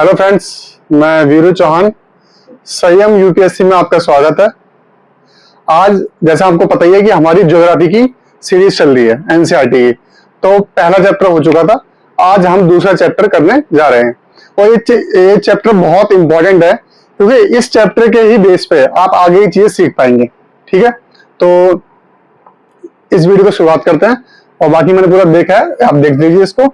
Hello friends, मैं वीरू चौहान। संयम UPSC में आपका स्वागत है। आज जैसा आपको पता ही है कि हमारी ज्योग्राफी की सीरीज चल रही है एनसीईआरटी की। तो पहला चैप्टर हो चुका था, आज हम दूसरा चैप्टर करने जा रहे हैं। और ये चैप्टर बहुत इंपॉर्टेंट है क्योंकि इस चैप्टर के ही बेस पे आप आगे की चीजें सीख पाएंगे। ठीक है, तो इस वीडियो को शुरुआत करते हैं और बाकी मैंने पूरा देखा है, आप देख लीजिए इसको।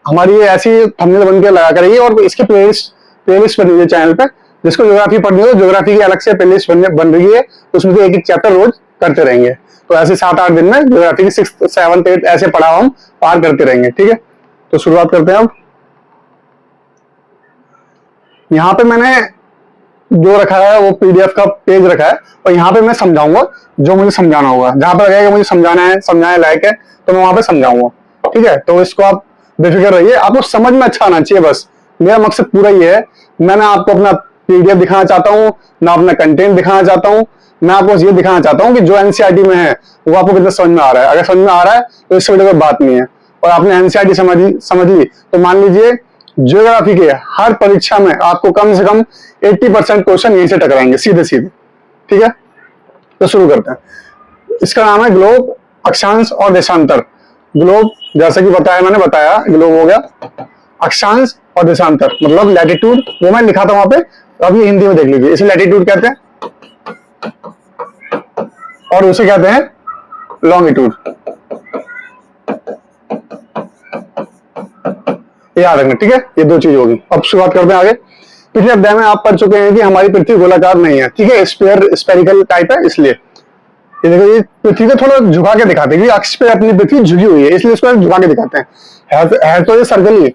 हमारी ये ऐसी थंबनेल बन के लगा करेगी और इसके प्लेलिस्ट बनी हुई है चैनल पे। जिसको ज्योग्राफी पढ़नी हो तो ज्योग्राफी की अलग से प्लेलिस्ट बन रही है, उसमें से एक एक चैप्टर रोज करते रहेंगे। तो ऐसे 7-8 दिन में ज्योग्राफी की 6th 7th 8th ऐसे पढ़ाओ हम पार करते रहेंगे। ठीक है, तो शुरुआत करते हैं अब। यहाँ पे मैंने जो रखा है वो पीडीएफ का पेज रखा है और यहाँ पे मैं समझाऊंगा जो मुझे समझाना होगा। जहां पर लगेगा मुझे समझाना है, समझाने लायक है, तो मैं वहां पे समझाऊंगा। ठीक है, तो इसको आप बेफिक्र रहिए, आपको समझ में अच्छा आना चाहिए, बस मेरा मकसद पूरा ये है। मैं ना आपको अपना पीडीएफ दिखाना चाहता हूँ, ना अपना कंटेंट दिखाना चाहता हूँ। मैं आपको ये दिखाना चाहता हूँ कि जो एनसीईआरटी में है वो आपको कितना समझ में आ रहा है। अगर समझ में आ रहा है तो इससे बड़ी कोई बात नहीं है। और आपने एनसीईआरटी समझ ली तो मान लीजिए ज्योग्राफी के हर परीक्षा में आपको कम से कम 80% क्वेश्चन यहीं से टकराएंगे सीधे सीधे। ठीक है, तो शुरू करते हैं। इसका नाम है ग्लोब, अक्षांश और देशांतर। ग्लोब जैसा कि मैंने बताया ग्लोब हो गया। अक्षांश और देशांतर मतलब लैटिट्यूड, वो मैं लिखा था वहां पे, अब ये हिंदी में देख लीजिए। इसे लैटिट्यूड कहते हैं और उसे कहते हैं लॉन्गिट्यूड। याद रखना, ठीक है, ये दो चीज होगी। अब शुरुआत करते हैं आगे। पिछले अध्याय में आप पढ़ चुके हैं कि हमारी पृथ्वी गोलाकार नहीं है, ठीक है, स्पेरिकल टाइप है। इसलिए ये देखो, ये पृथ्वी को थोड़ा झुका के दिखाते हैं, अक्ष पे अपनी पृथ्वी झुकी हुई है, इसलिए इसको झुका के दिखाते हैं। है तो ये सर्कल ही,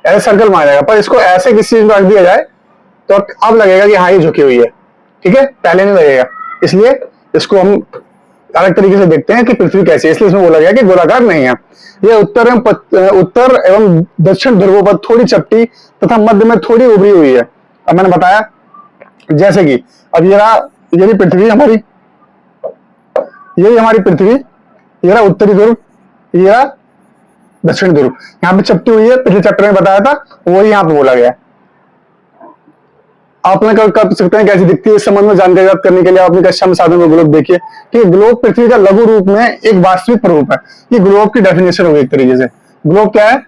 ऐसे सर्कल माना जाएगा, पर इसको ऐसे किसी चीज में रख दिया जाए तो अब लगेगा कि हाँ ये झुकी हुई है। ठीक है, पहले नहीं लगेगा, इसलिए इसको हम अलग तरीके से देखते हैं कि पृथ्वी कैसी है, इसलिए इसमें बोला गया कि गोलाकार नहीं है। यह उत्तर एवं दक्षिण ध्रुवों पर थोड़ी चपटी तथा मध्य में थोड़ी उभरी हुई है। अब मैंने बताया जैसे कि अब ये पृथ्वी हमारी, यही हमारी पृथ्वी, ये रहा उत्तरी ध्रुव, ये रहा दक्षिण ध्रुव। यहाँ पे चपटी हुई है, पिछले चैप्टर में बताया था, वही यहाँ पे बोला गया। आपने कर सकते हैं कैसी दिखती है, इस संबंध में जानकारी प्राप्त करने के लिए अपनी कक्षा में साधन में ग्लोब देखिए। ठीक है, ग्लोब पृथ्वी का लघु रूप में एक वास्तविक प्ररूप है। ये ग्लोब की डेफिनेशन होगी एक तरीके से। ग्लोब क्या है?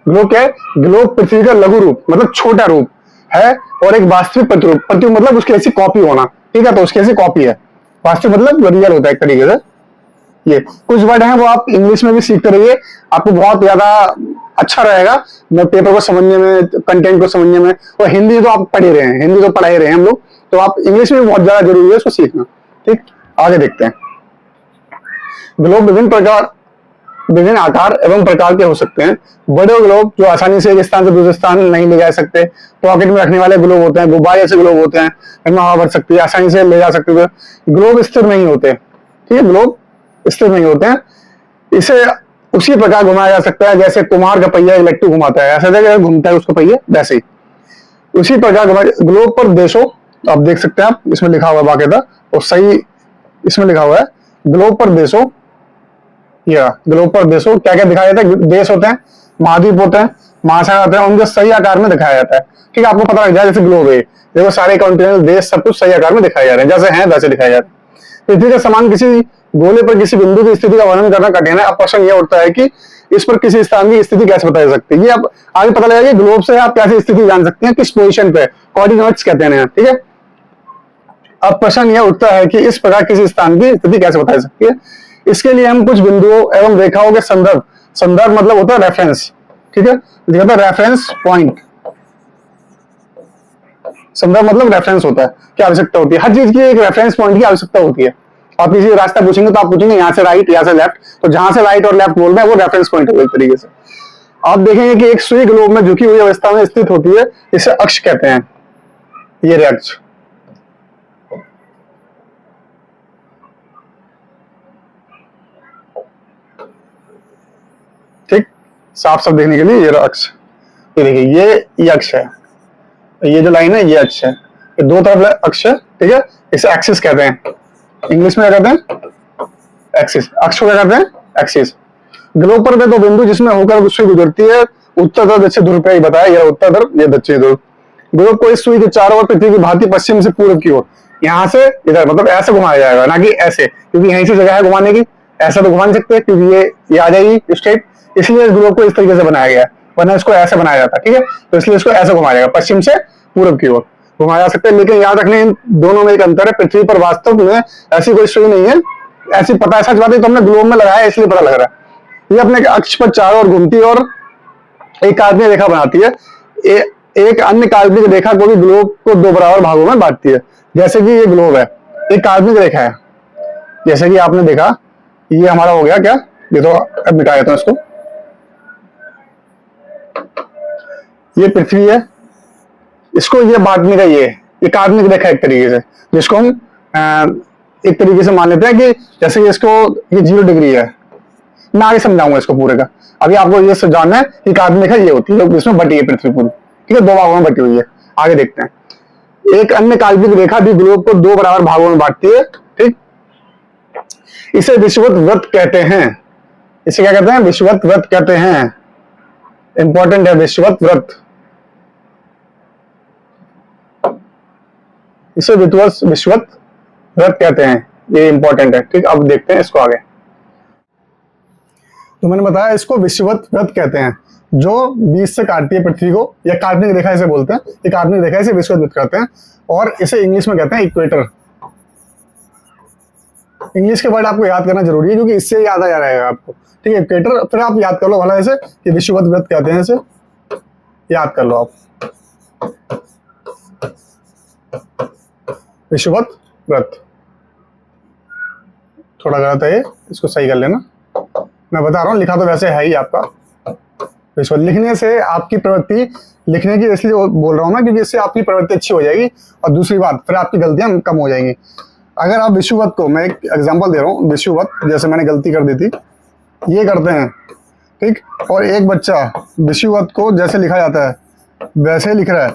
ग्लोब पृथ्वी का लघु रूप मतलब छोटा रूप है और एक वास्तविक प्रतिरूप। प्रतिरूप मतलब उसकी ऐसी कॉपी होना। ठीक है, तो उसकी ऐसी कॉपी है। वास्तविक मतलब रियल होता है एक तरीके से। ये कुछ वर्ड हैं वो आप इंग्लिश में भी सीखते रहिए, आपको बहुत ज्यादा अच्छा रहेगा मैं पेपर को समझने में, कंटेंट को समझने में। और हिंदी तो आप पढ़ ही रहे हैं, हिंदी तो पढ़ा ही रहे हैं हम लोग, तो आप इंग्लिश में भी बहुत ज्यादा जरूरी है उसको सीखना। ठीक, आगे देखते हैं। ग्लोब विभिन्न आकार एवं प्रकार के हो सकते हैं। बड़े ग्लोब जो आसानी से एक स्थान से दूसरे स्थान नहीं ले जा सकते, पॉकेट में रखने वाले ग्लोब होते हैं, गुब्बारे जैसे ग्लोब होते हैं, इनमें हवा भर सकती है, आसानी से ले जा सकते हैं। ग्लोब स्थिर नहीं होते। ठीक है, ग्लोब स्थिर नहीं होते हैं। इसे उसी प्रकार घुमाया जा सकता है जैसे कुम्हार का पहिया इलेक्ट्रिक घुमाता है, ऐसा जगह घूमता है उसका पहिया, वैसे ही उसी प्रकार ग्लोब पर देशों, आप देख सकते हैं, आप इसमें लिखा हुआ है बाकायदा और सही इसमें लिखा हुआ है ग्लोब पर देशों। या ग्लोब पर देशों क्या क्या दिखाया जाता है? देश होते हैं, महाद्वीप होते हैं, महासागर होते हैं, उनको सही आकार में दिखाया जाता है। ठीक है, आपको पता लग जाए जैसे ग्लोब है, देखो सारे कॉन्टिनेंट देश सब कुछ सही आकार में दिखाए जा रहे हैं, जैसे हैं वैसे दिखाए जा रहे हैं। पृथ्वी के समान किसी गोले पर किसी बिंदु की स्थिति का वर्णन करना कठिन है। अब प्रश्न यह उठता है कि इस पर किसी स्थान की स्थिति कैसे बताई जा सकती है। ये अब आगे पता लगेगा कि ग्लोब से आप कैसी स्थिति जान सकते हैं, किस पोजीशन पे, कोऑर्डिनेट्स कहते हैं। ठीक है, अब प्रश्न यह उठता है कि इस प्रकार किसी स्थान की स्थिति कैसे बताई जा सकती है। इसके लिए हम कुछ बिंदुओं एवं रेखाओं के संदर्भ मतलब होता है रेफरेंस। ठीक है, रेफरेंस पॉइंट, संदर्भ मतलब रेफरेंस होता है, क्या आवश्यकता होती है। हर चीज की एक रेफरेंस पॉइंट की आवश्यकता होती है। आप किसी रास्ता पूछेंगे तो आप पूछेंगे यहाँ से राइट, यहाँ से लेफ्ट, तो जहां से राइट और लेफ्ट बोल रहे हैं वो रेफरेंस पॉइंट होगा एक तरीके से। आप देखेंगे कि एक सुई ग्लोब में झुकी हुई अवस्था में स्थित होती है, इसे अक्ष कहते हैं। ये रे अक्ष, ठीक, साफ साफ देखने के लिए ये अक्ष। ये देखिए ये अक्ष है, ये जो लाइन है ये अक्ष है, ये दो तरफ अक्ष है। ठीक है, इसे एक्सिस कहते हैं। इंग्लिश में क्या कहते हैं? एक्सिस। अक्ष को क्या कहते हैं? एक्सिस। ग्लोब पर दो बिंदु जिसमें होकर सुई गुजरती है उत्तर ध्रुव दक्षिण ध्रुव पे ही बताया, यह उत्तर ध्रुव ये दक्षिण ध्रुव। ध्रुव को इस सुई के चारों ओर पृथ्वी की भांति पश्चिम से पूर्व की ओर, यहाँ से इधर मतलब ऐसे घुमाया जाएगा, ना कि ऐसे, क्योंकि यहीं से जगह है घुमाने की। ऐसा तो घुमा नहीं सकते क्योंकि ये आ जाएगी स्ट्रेट, इसलिए इस ध्रुव को इस तरीके से बनाया गया, वरना इसको ऐसे बनाया जाता, ठीक है। तो इसलिए इसको ऐसे घुमाया जाएगा, पश्चिम से पूर्व की ओर घुमाया जा सकता है। लेकिन याद रखने इन दोनों में एक अंतर है, पृथ्वी पर वास्तव में ऐसी कोई सुई नहीं है, ऐसी पता है, सच बात है, तो हमने ग्लोब में लगाया है इसलिए पता लग रहा है। ये अपने अक्ष पर चारों ओर घूमती है और एक काल्पनिक रेखा बनाती है। एक अन्य काल्पनिक रेखा को भी ग्लोब को दो बराबर भागों में बांटती है। जैसे कि ये ग्लोब है, एक काल्पनिक रेखा है, जैसे कि आपने देखा ये हमारा हो गया क्या, ये तो अब मिटा देता हूं इसको, ये पृथ्वी है, इसको ये बांटने का ये काल्पनिक रेखा एक तरीके से, जिसको हम एक तरीके से मान लेते हैं कि जैसे कि इसको ये 0 डिग्री है। मैं आगे समझाऊंगा इसको पूरे का, अभी आपको ये जानना है कि काल्पनिक रेखा ये होती है, इसमें बटी है पृथ्वी पूरी, ठीक है, 2 भागों में बटी हुई है। आगे देखते हैं, एक अन्य काल्पनिक रेखा भी ग्लोब को 2 बराबर भागों में बांटती है, ठीक। इसे विषुवत वृत्त कहते हैं। इसे क्या कहते हैं? विषुवत वृत्त कहते हैं। इंपॉर्टेंट है विषुवत वृत्त, इसे विषुवत वृत्त कहते हैं, ये इंपॉर्टेंट है, ठीक। अब देखते हैं इसको आगे। तो मैंने बताया इसको विषुवत वृत्त कहते हैं, जो बीच से काटती है पृथ्वी को, या काल्पनिक रेखा इसे बोलते हैं। ये काल्पनिक रेखा इसे विषुवत वृत्त कहते हैं, और इसे इंग्लिश में कहते हैं इक्वेटर। इंग्लिश के वर्ड आपको याद करना जरूरी है, क्योंकि इससे याद आ जाएगा आपको, ठीक है। इक्वेटर फिर आप याद कर लो भला इसे, कि विषुवत वृत्त कहते हैं, इसे याद कर लो आप, विषुवत वृत्त। थोड़ा गलत है ये, इसको सही कर लेना। मैं बता रहा हूँ, लिखा तो वैसे है ही आपका विषुवत। लिखने से आपकी प्रवृत्ति, लिखने की इसलिए बोल रहा हूँ मैं क्योंकि इससे आपकी प्रवृत्ति अच्छी हो जाएगी, और दूसरी बात फिर आपकी गलतियां कम हो जाएंगी। अगर आप विषुवत को, मैं एक एग्जांपल दे रहा हूँ, विषुवत जैसे मैंने गलती कर दी थी, ये करते हैं, ठीक। और एक बच्चा विषुवत को जैसे लिखा जाता है वैसे लिख रहा है,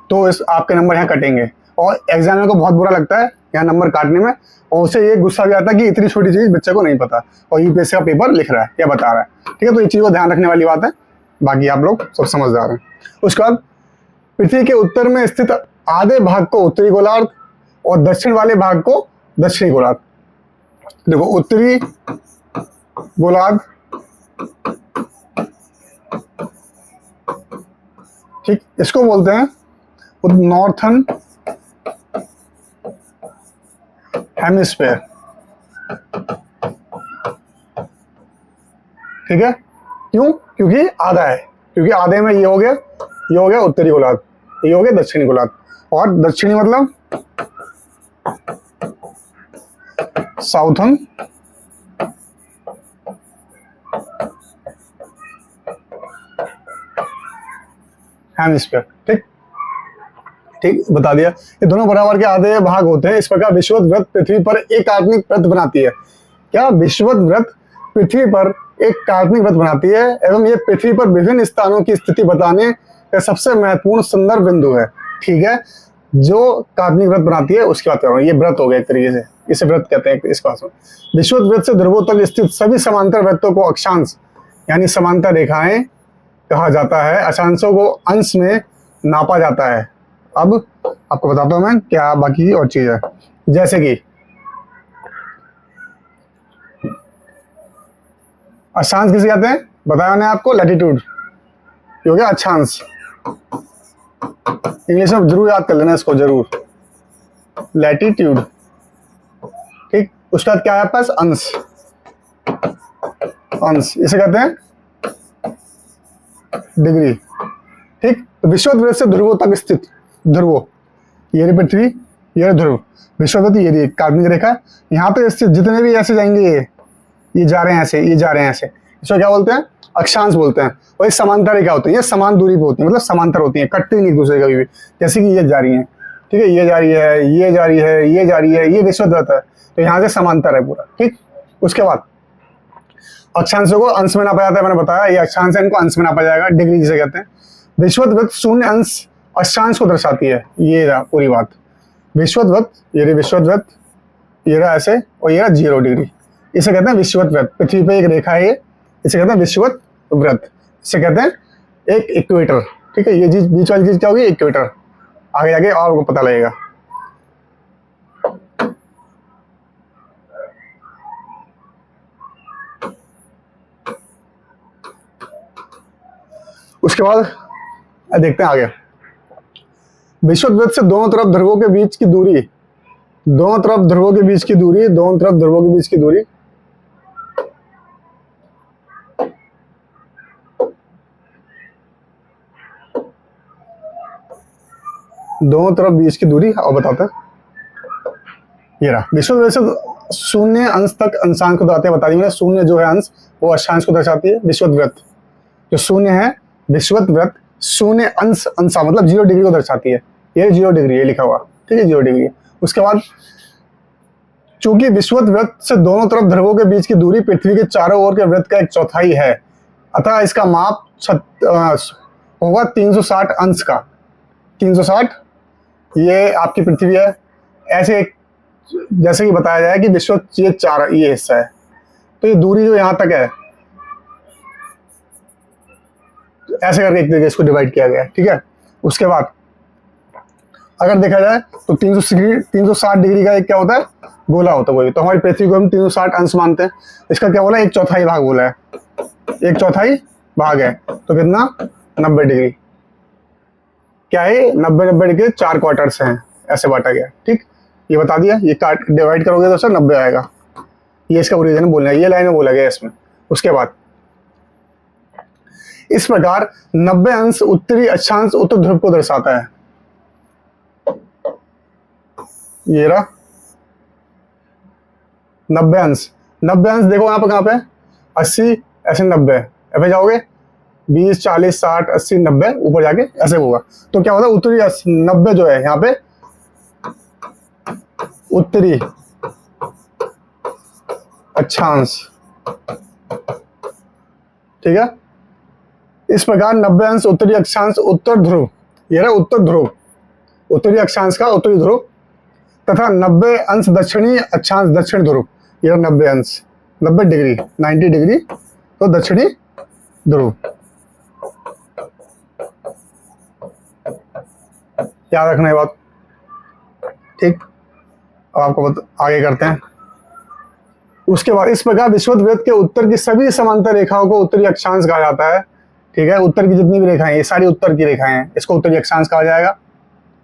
तो इस आपके नंबर यहाँ कटेंगे। और एग्जामिनर को बहुत बुरा लगता है यहाँ नंबर काटने में, और उसे ये गुस्सा भी आता है कि इतनी छोटी चीज बच्चे को नहीं पता, और यूपीएससी का पेपर लिख रहा है या बता रहा है, ठीक है। तो ये चीज को ध्यान रखने वाली बात है, बाकी आप लोग सब समझदार हैं। उसके बाद पृथ्वी के उत्तर में स्थित आधे भाग को उत्तरी गोलार्ध और दक्षिण वाले भाग को दक्षिणी गोलार्ध। देखो उत्तरी गोलार्ध, ठीक, इसको बोलते हैं नॉर्थन हेमिस्फेयर, ठीक है। क्यों? क्योंकि आधा है, क्योंकि आधे में ये हो गया उत्तरी गोलार्ध, ये हो गया दक्षिणी गोलार्ध। और दक्षिणी मतलब साउथर्न हेमिस्फीयर, ठीक ठीक बता दिया। ये दोनों बराबर के आधे भाग होते हैं। इस प्रकार विषुवत वृत्त पृथ्वी पर एक काल्पनिक वृत्त बनाती है। क्या? विषुवत वृत्त पृथ्वी पर एक काल्पनिक वृत्त बनाती है, एवं ये पृथ्वी पर विभिन्न स्थानों की स्थिति बताने का सबसे महत्वपूर्ण संदर्भ बिंदु है, ठीक है। जो काल्पनिक वृत्त बनाती है उसकी बात कर रहा हूँ। ये वृत्त हो गया एक तरीके से, इसे वृत्त कहते हैं इस पास में। विषुवत वृत्त से ध्रुवों तक स्थित सभी समांतर वृत्तों को अक्षांश यानी समांतर रेखाएं कहा जाता है। अक्षांशों को अंश में नापा जाता है। अब आपको बताता हूं मैं क्या बाकी और चीज है, जैसे कि अक्षांश किसे कहते हैं बताया मैंने आपको, लैटिट्यूड, ये हो गया अक्षांश। इंग्लिश में जरूर याद कर लेना इसको, जरूर, लैटिट्यूड, ठीक। उसके बाद क्या है पास, अंश, अंश इसे कहते हैं डिग्री, ठीक। तो विषुवत वृत्त से ध्रुवों तक स्थित, ध्रुवो ये रही पृथ्वी, ये रही ध्रुव, विषुवत ये रही काल्पनिक रेखा, यहाँ पे स्थित जितने भी ऐसे जाएंगे ये जा रहे हैं ऐसे, ये जा रहे हैं ऐसे, इसको क्या बोलते हैं, अक्षांश बोलते हैं। और ये समांतर रेखा होती है, ये समान दूरी पे होती है, मतलब समांतर होती है, कटती नहीं एक दूसरे कभी भी। जैसे कि ये जा रही है, ठीक है, ये जा रही है, ये जा रही है, ये जा रही है, ये विषुवत वृत्त है, तो यहाँ से समांतर है पूरा, ठीक। उसके बाद अक्षांशों को अंश में नापा जाता है, मैंने बताया, ये अक्षांश है, इनको अंश में नापा जाएगा, डिग्री जिसे कहते हैं। विषुवत वृत्त शून्य अंश अक्षांश को दर्शाती है, ये रहा पूरी बात। विषुवत वृत्त, ये रही विषुवत वृत्त, ये रहा ऐसे, और ये रहा 0 डिग्री, इसे कहते हैं विषुवत वृत्त। पृथ्वी पे एक रेखा है ये, इसे कहते हैं विषुवत वृत्त, इसे कहते हैं एक इक्वेटर। ठीक है, ये चीज बीच वाली चीज क्या होगी, इक्वेटर। आगे आगे और आपको पता लगेगा। उसके बाद देखते हैं आगे, विषुवत से दोनों तरफ ध्रुवों के बीच की दूरी, दोनों तरफ ध्रुवों के बीच की दूरी, दोनों तरफ ध्रुवों के बीच की दूरी दोनों तरफ बीच की दूरी और बताते हैं। ये रहा विषुवत से शून्य अंश तक अंशांक को दर्शाते हैं, बता दी मैंने। शून्य जो है अंश वो अक्षांश को दर्शाती है। विषुवत वृत्त जो शून्य है, विषुवत वृत्त शून्य अंश अंशा मतलब 0 डिग्री को दर्शाती है। ये 0 डिग्री है लिखा हुआ, ठीक है, 0 डिग्री। उसके बाद चूंकि विषुवत वृत्त से दोनों तरफ ध्रुवों के बीच की दूरी पृथ्वी के चारों ओर के वृत्त का 1/4 है, अतः इसका माप होगा 360 अंश का। 360 ये आपकी पृथ्वी है। ऐसे जैसे कि बताया जाए कि विषुवत ये 4 ये हिस्सा है, तो ये दूरी जो यहाँ तक है ऐसे करके एक तरीके इसको डिवाइड किया गया है, ठीक है। उसके बाद अगर देखा जाए तो 360 डिग्री का एक क्या होता है, गोला होता है कोई। तो हमारी पृथ्वी को हम 360 अंश मानते हैं। इसका क्या बोला, 1/4 भाग बोला है, 1/4 भाग है। तो कितना, 90 डिग्री। क्या है, 90 डिग्री 4 क्वार्टर्स हैं, ऐसे बांटा गया, ठीक। ये बता दिया। ये काट डिवाइड करोगे तो सर 90 आएगा। ये इसका ओरिजिन बोलना है, ये लाइन में बोला गया इसमें। उसके बाद इस प्रकार 90 अंश उत्तरी अक्षांश उत्तर ध्रुव को दर्शाता है। ये रहा 90 अंश। 90 अंश देखो यहाँ पे कहाँ पे 80 ऐसे 90 ऐसे जाओगे 20 40 60 80 90 ऊपर जाके ऐसे होगा। तो क्या होता है, उत्तरी 90 जो है यहाँ पे उत्तरी अक्षांश, ठीक है। इस प्रकार 90 अंश उत्तरी अक्षांश उत्तर ध्रुव, ये रहा उत्तर ध्रुव, उत्तरी अक्षांश का उत्तरी ध्रुव, तथा 90 अंश दक्षिणी अक्षांश दक्षिण ध्रुव, ये 90 अंश 90 डिग्री 90 डिग्री तो दक्षिणी ध्रुव। याद रखना ये बात, ठीक। अब आपको आगे करते हैं। उसके बाद इस प्रकार विषुवत वृत्त के उत्तर की सभी समांतर रेखाओं को उत्तरी अक्षांश कहा जाता है, ठीक है। उत्तर की जितनी भी रेखाएं, ये सारी उत्तर की रेखाएं हैं, इसको उत्तरी अक्षांश कहा जाएगा।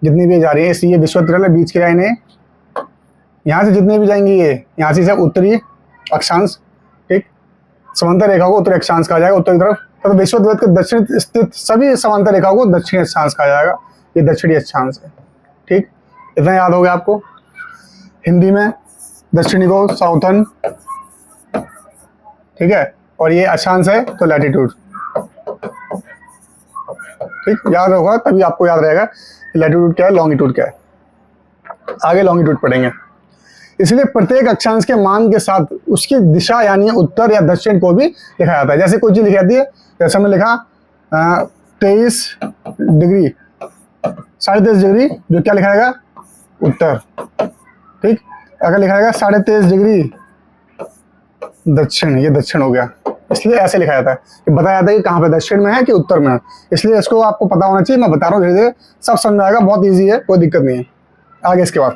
जितनी भी जा रही है, इसलिए विषुवत वृत्त बीच की लाइन है, यहाँ से जितनी भी जाएंगी ये यहाँ से सब उत्तरी अक्षांश, ठीक। समांतर रेखाओं को उत्तरी अक्षांश कहा जाएगा उत्तर की तरफ। तो विषुवत वृत्त के दक्षिण स्थित सभी समांतर रेखाओं को दक्षिणी अक्षांश कहा जाएगा। ये दक्षिणी अक्षांश है, ठीक। इतना याद हो गया आपको। हिंदी में दक्षिणी को साउथर्न, ठीक है, और ये अक्षांश है तो लैटिट्यूड, ठीक। याद होगा तभी आपको याद रहेगा लैटिट्यूड क्या है, लॉन्गिट्यूड क्या है। आगे लॉन्गिट्यूड पढ़ेंगे। इसलिए प्रत्येक अक्षांश के मान के साथ उसकी दिशा यानी उत्तर या दक्षिण को भी लिखा जाता है। जैसे कोई चीज लिखी जाती है, जैसे हमने लिखा 23 डिग्री 23.5 डिग्री, जो क्या लिखा जाएगा, उत्तर, ठीक। अगर लिखा जाएगा 23.5 डिग्री दक्षिण, ये दक्षिण हो गया। इसलिए ऐसे लिखा जाता है कि बताया जाता है कि कहाँ पे दक्षिण में है कि उत्तर में है। इसलिए इसको आपको पता होना चाहिए। मैं बता रहा हूँ, धीरे धीरे सब समझ में आएगा, बहुत ईजी है, कोई दिक्कत नहीं है। आगे इसके बाद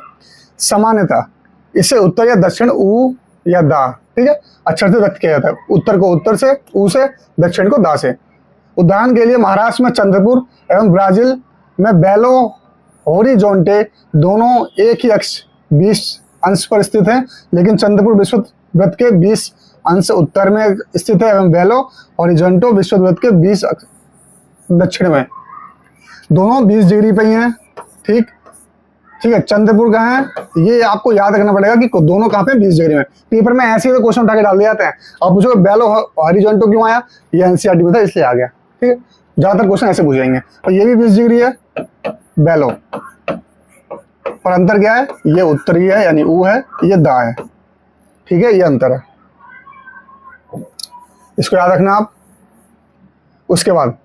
सामान्यतः इसे उत्तर या दक्षिण ऊ या दा, ठीक है, अक्षर से व्यक्त किया जाता है। उत्तर को उत्तर से ऊ से, दक्षिण को दा से। उदाहरण के लिए महाराष्ट्र में चंद्रपुर एवं ब्राजील में बेलो होरिजोंटे दोनों एक ही अक्ष 20 अंश पर स्थित है, लेकिन चंद्रपुर विषुवत वृत्त के 20 अंश उत्तर में स्थित है एवं बेलो होरिजोंटो विषुवत वृत्त के 20 दक्षिण में। दोनों 20 डिग्री पे ही हैं, ठीक, ठीक है। चंद्रपुर कहाँ है, ये आपको याद रखना पड़ेगा कि दोनों कहाँ पे 20 डिग्री में। पेपर में ऐसे ही क्वेश्चन उठा के डाल दिए जाते हैं। अब पूछो बेलो हॉरिजॉन्टल क्यों आया, ये एनसीईआरटी में था इसलिए आ गया, ठीक है। ज्यादातर क्वेश्चन ऐसे पूछ जाएंगे। और ये भी 20 डिग्री है बेलो, पर अंतर क्या है, ये उत्तरी है यानी ऊ है, ये दा है, ठीक है, ये अंतर है, इसको याद रखना आप। उसके बाद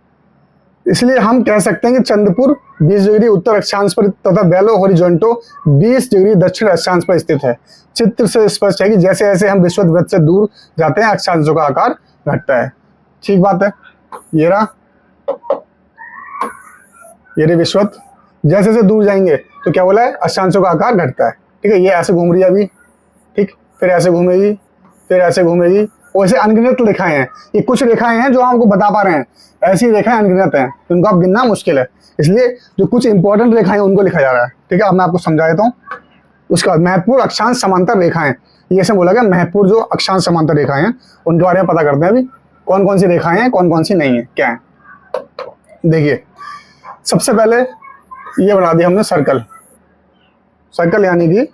इसलिए हम कह सकते हैं कि चंद्रपुर 20 डिग्री उत्तर अक्षांश पर तथा बेलो होरिजोंटो 20 डिग्री दक्षिण अक्षांश पर स्थित है। चित्र से स्पष्ट है कि जैसे जैसे हम विषुवत वृत्त से दूर जाते हैं अक्षांशों का आकार घटता है, ठीक बात है। ये रहा ये रही विषुवत। जैसे जैसे दूर जाएंगे तो क्या बोला है, अक्षांशों का आकार घटता है। ठीक है, ये ऐसे घूम रही है अभी, ठीक, फिर ऐसे घूमेगी, फिर ऐसे घूमेगी, और ऐसे अनगिनत रेखाएं हैं। ये कुछ रेखाएं हैं जो आपको बता पा रहे हैं, ऐसी रेखाएं अनगिनत हैं, उनको आप गिनना मुश्किल है, इसलिए जो कुछ इंपॉर्टेंट रेखाएं उनको लिखा जा रहा है। ठीक है, अब मैं आपको समझा देता हूँ। उसके बाद महत्वपूर्ण अक्षांश समांतर रेखाएं, ये ऐसे बोला गया महत्वपूर्ण जो अक्षांश समांतर रेखाएं हैं उनके बारे में पता करते हैं अभी, कौन कौन सी रेखाएं हैं, कौन कौन सी नहीं है, क्या है। देखिए, सबसे पहले ये बना दिया हमने सर्कल। सर्कल यानी कि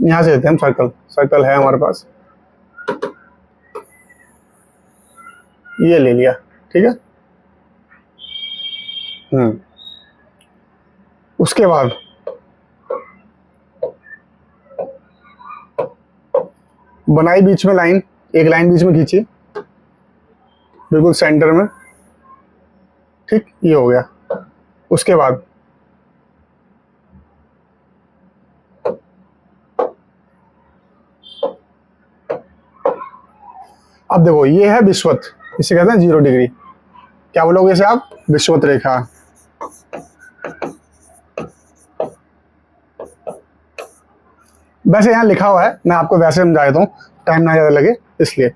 यहां से देते हैं हम सर्कल। सर्कल है हमारे पास, ये ले लिया। ठीक है, उसके बाद बनाई बीच में लाइन, एक लाइन बीच में खींची बिल्कुल सेंटर में। ठीक, ये हो गया। उसके बाद अब देखो, ये है विषुवत, इसे कहते हैं 0 डिग्री। क्या बोलोगे इसे आप, विषुवत रेखा। वैसे यहां लिखा हुआ है, मैं आपको वैसे समझा देता हूं, टाइम ना ज्यादा लगे इसलिए।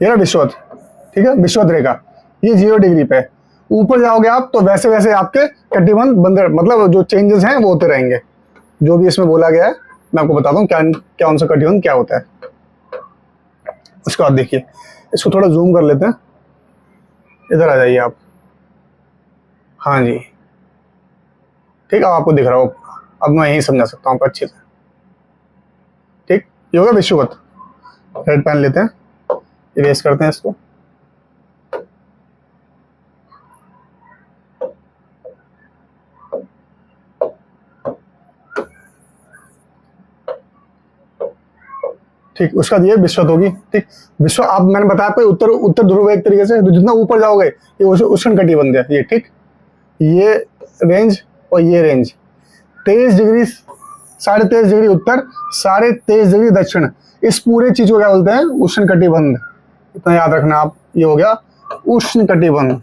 ये ना विषुवत, ठीक है, विषुवत रेखा, ये 0 डिग्री पे। ऊपर जाओगे आप तो वैसे वैसे आपके कटिबंध बंदर, मतलब जो चेंजेस हैं वो होते रहेंगे। जो भी इसमें बोला गया है मैं आपको बताता हूँ क्या क्या उनसे कटिबंध क्या होता है। उसके बाद देखिए, इसको थोड़ा जूम कर लेते हैं, इधर आ जाइए आप। हाँ जी, ठीक है, आपको दिख रहा हो। अब मैं यही समझा सकता हूँ आपको अच्छे से। ठीक, ये होगा विषुवत। रेड पेन लेते हैं, इरेज करते हैं इसको। ठीक, उसका ये विषुवत होगी। ठीक, विश्व आप मैंने बताया आपको उत्तर उत्तर ध्रुव एक तरीके से, तो जितना ऊपर जाओगे ये उष्ण कटिबंध है ये। ठीक, ये रेंज और ये रेंज 23 डिग्री, 23.5 डिग्री उत्तर, 23.5 डिग्री दक्षिण, इस पूरे चीज को क्या बोलते हैं, उष्ण कटिबंध। इतना याद रखना आप, ये हो गया उष्ण कटिबंध।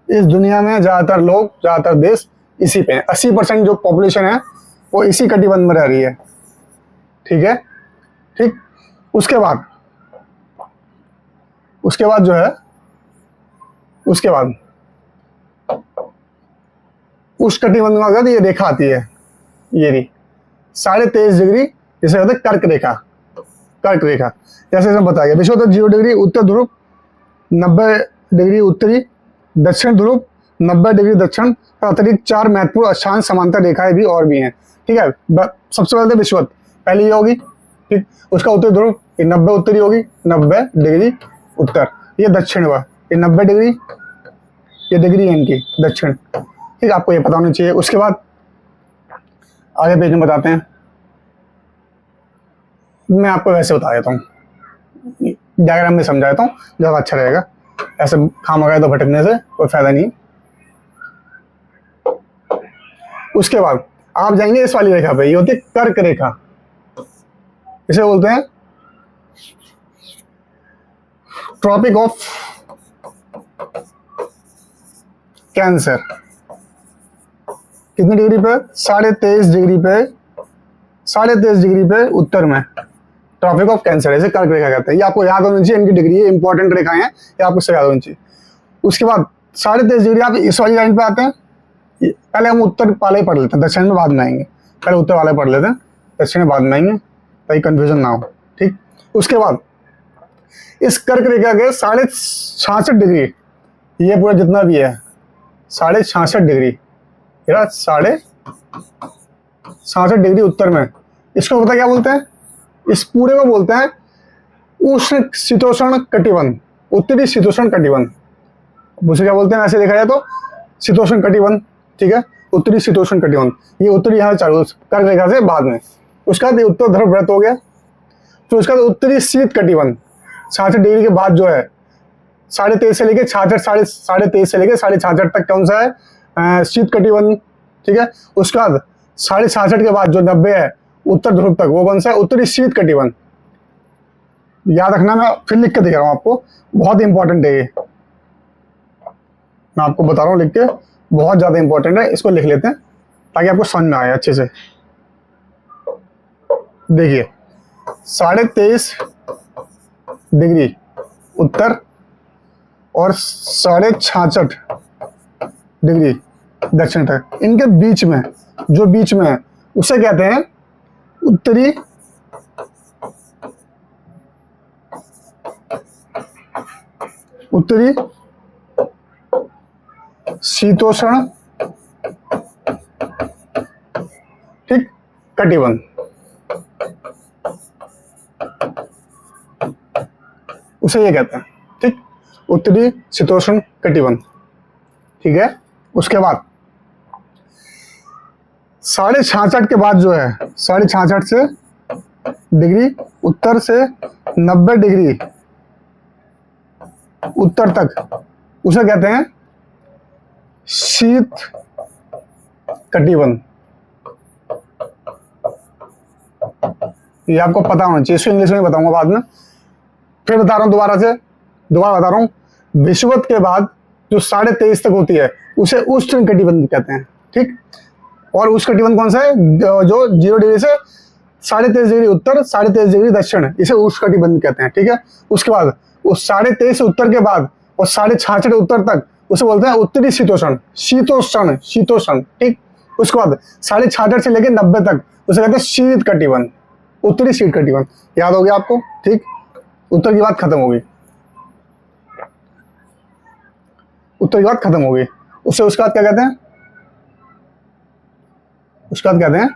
इस दुनिया में ज्यादातर लोग, ज्यादातर देश इसी पे है। 80% जो पॉपुलेशन है वो इसी कटिबंध में रह रही है। ठीक है, ठीक, उसके बाद जो है, उसके बाद उस कटिबंध में अगर ये रेखा आती है, ये रही 23.5 डिग्री, जिसे कहते हैं कर्क रेखा। कर्क रेखा जैसे इसमें बताया, विषुवत 0 डिग्री उत्तर ध्रुव, 90 डिग्री उत्तरी, दक्षिण ध्रुव 90 डिग्री दक्षिण, अतिरिक्त 4 महत्वपूर्ण अक्षांश समांतर रेखाएं भी और भी हैं। ठीक है, सबसे पहले विषुवत पहली ये होगी। ठीक, उसका उत्तर ध्रुव, ये 90 उत्तरी होगी, 90 डिग्री उत्तर, ये दक्षिण हुआ, ये 90 डिग्री, ये डिग्री है इनकी दक्षिण। ठीक, आपको ये पता होना चाहिए। उसके बाद आगे पेज में बताते हैं, मैं आपको वैसे बता देता हूँ, डायग्राम में समझा देता हूँ, ज़्यादा अच्छा रहेगा। ऐसे खामखा तो भटकने से कोई फायदा नहीं। उसके बाद आप जाएंगे इस वाली रेखा पे, ये होती है कर्क रेखा। इसे बोलते हैं ट्रॉपिक ऑफ कैंसर। कितनी डिग्री पे, 23.5 डिग्री पे, 23.5 डिग्री पे उत्तर में ट्रॉपिक ऑफ कैंसर, ऐसे कर्क रेखा कहते हैं। ये आपको याद होनी चाहिए, इनकी डिग्री है, इंपॉर्टेंट रेखाएं हैं, ये आपको से याद होनी चाहिए। उसके बाद 23.5 डिग्री आप इस वाली लाइन पे आते हैं। पहले हम उत्तर वाले पढ़ लेते हैं, दक्षिण में बाद में आएंगे। पहले उत्तर वाले पढ़ लेते हैं, दक्षिण में बाद में आएंगे, ताकि कंफ्यूजन ना हो। ठीक, उसके बाद इस कर्क रेखा के 66.5 डिग्री, ये पूरा जितना भी है 66.5 डिग्री, 66.5 डिग्री उत्तर में, इसको पता क्या बोलते हैं, इस पूरे को बोलते हैं उष्ण शीतोष्ण कटिबंध, उत्तरी शीतोष्ण कटिबंध। उसे क्या बोलते हैं ऐसे देखा जाए तो, शीतोष्ण कटिबंध। ठीक है, उत्तरी शीतोष्ण कटिबंध, ये उत्तरी यहाँ चालू कर्क रेखा से बाद में। उसका बाद उत्तर ध्रुव व्रत हो गया, तो उसका उत्तरी शीत कटिबंध 66 डिग्री के बाद जो है, 23.5 से लेके 66, 23.5 से लेके 66.5 तक कौन सा है, शीत कटिबंध। ठीक है, उसके बाद 66.5 के बाद जो 90 है उत्तर ध्रुव तक, वो कौन सा है, उत्तरी शीत कटिबंध। याद रखना, मैं फिर लिख के दिखा रहा हूं आपको, बहुत इंपॉर्टेंट है ये, मैं आपको बता रहा हूं लिख के, बहुत ज्यादा इंपॉर्टेंट है। इसको लिख लेते हैं ताकि आपको समझ में आए अच्छे से। देखिए 23.5 डिग्री उत्तर और 66.5 डिग्री दक्षिण तक, इनके बीच में जो बीच में है उसे कहते हैं उत्तरी शीतोष्ण, ठीक, कटिबंध। उसे ये कहते हैं, ठीक, उत्तरी शीतोष्ण कटिबंध। ठीक है, उसके बाद 66.5 के बाद जो है 66.5 से डिग्री उत्तर से 90 डिग्री उत्तर तक, उसे कहते हैं शीत कटिबंध। ये आपको पता होना चाहिए, इसको इंग्लिश में बताऊंगा बाद में। फिर बता रहा हूं, दोबारा बता रहा हूं, विषुवत के बाद जो 23.5 तक होती है उसे उष्ण कटिबंध कहते हैं। ठीक, और उष्ण कटिबंध कौन सा है, जो 0 डिग्री से 23.5 डिग्री उत्तर 23.5 डिग्री दक्षिण, इसे उष्ण कटिबंध कहते हैं। ठीक है, उसके बाद उस 23.5 उत्तर के बाद और 66.5 उत्तर तक उसे बोलते हैं उत्तरी शीतोष्ण, शीतोष्ण। ठीक, उसके बाद 66.5 से लेकर 90 तक उसे कहते हैं शीत कटिबंध, उत्तरी शीत कटिबंध। याद हो गया आपको? ठीक, उत्तर की बात खत्म हो गई, उत्तर की बात खत्म हो गई। उससे उसके बाद क्या कहते हैं, उसके बाद कहते हैं,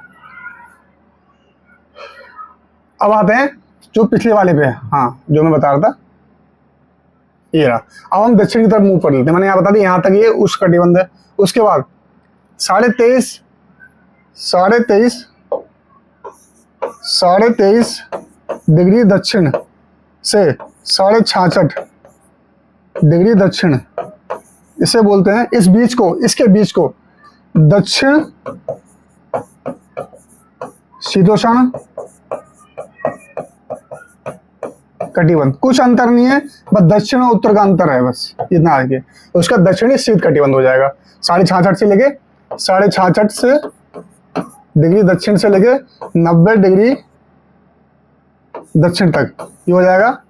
अब आते हैं जो पिछले वाले पे है, हाँ जो मैं बता रहा था ये रहा। अब हम दक्षिण की तरफ मूव कर लेते हैं। मैंने यहाँ बता दी, यहां तक ये उष्ण कटिबंध है। उसके बाद 23.5 डिग्री दक्षिण से 66.5 डिग्री दक्षिण, इसे बोलते हैं, इस बीच को, इसके बीच को दक्षिण शीतोष्ण कटिबंध। कुछ अंतर नहीं है, बस दक्षिण और उत्तर का अंतर है, बस इतना आगे। उसका दक्षिणी शीत कटिबंध हो जाएगा। 66.5 से लेके 66.5 से डिग्री दक्षिण से लेके 90 डिग्री दक्षिण तक, ये हो जाएगा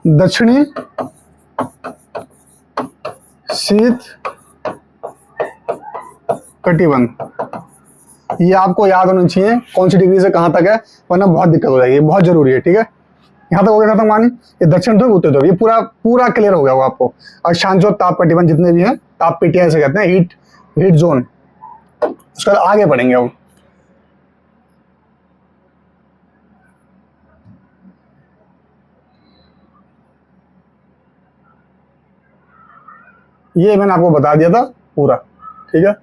दक्षिणी शीत कटिबंध। ये आपको याद होना चाहिए कौन सी डिग्री से कहां तक है, वरना बहुत दिक्कत हो जाएगी, बहुत जरूरी है। ठीक है, यहां तक हो गया खत्म मानी, ये दक्षिण ध्रुव उत्तर ध्रुव, ये पूरा क्लियर हो गया होगा आपको। और शांत ताप कटिबंध जितने भी हैं, ताप पीटियां से कहते हैं, हीट जोन। उसके बाद आगे बढ़ेंगे अब। ये मैंने आपको बता दिया था पूरा। ठीक है,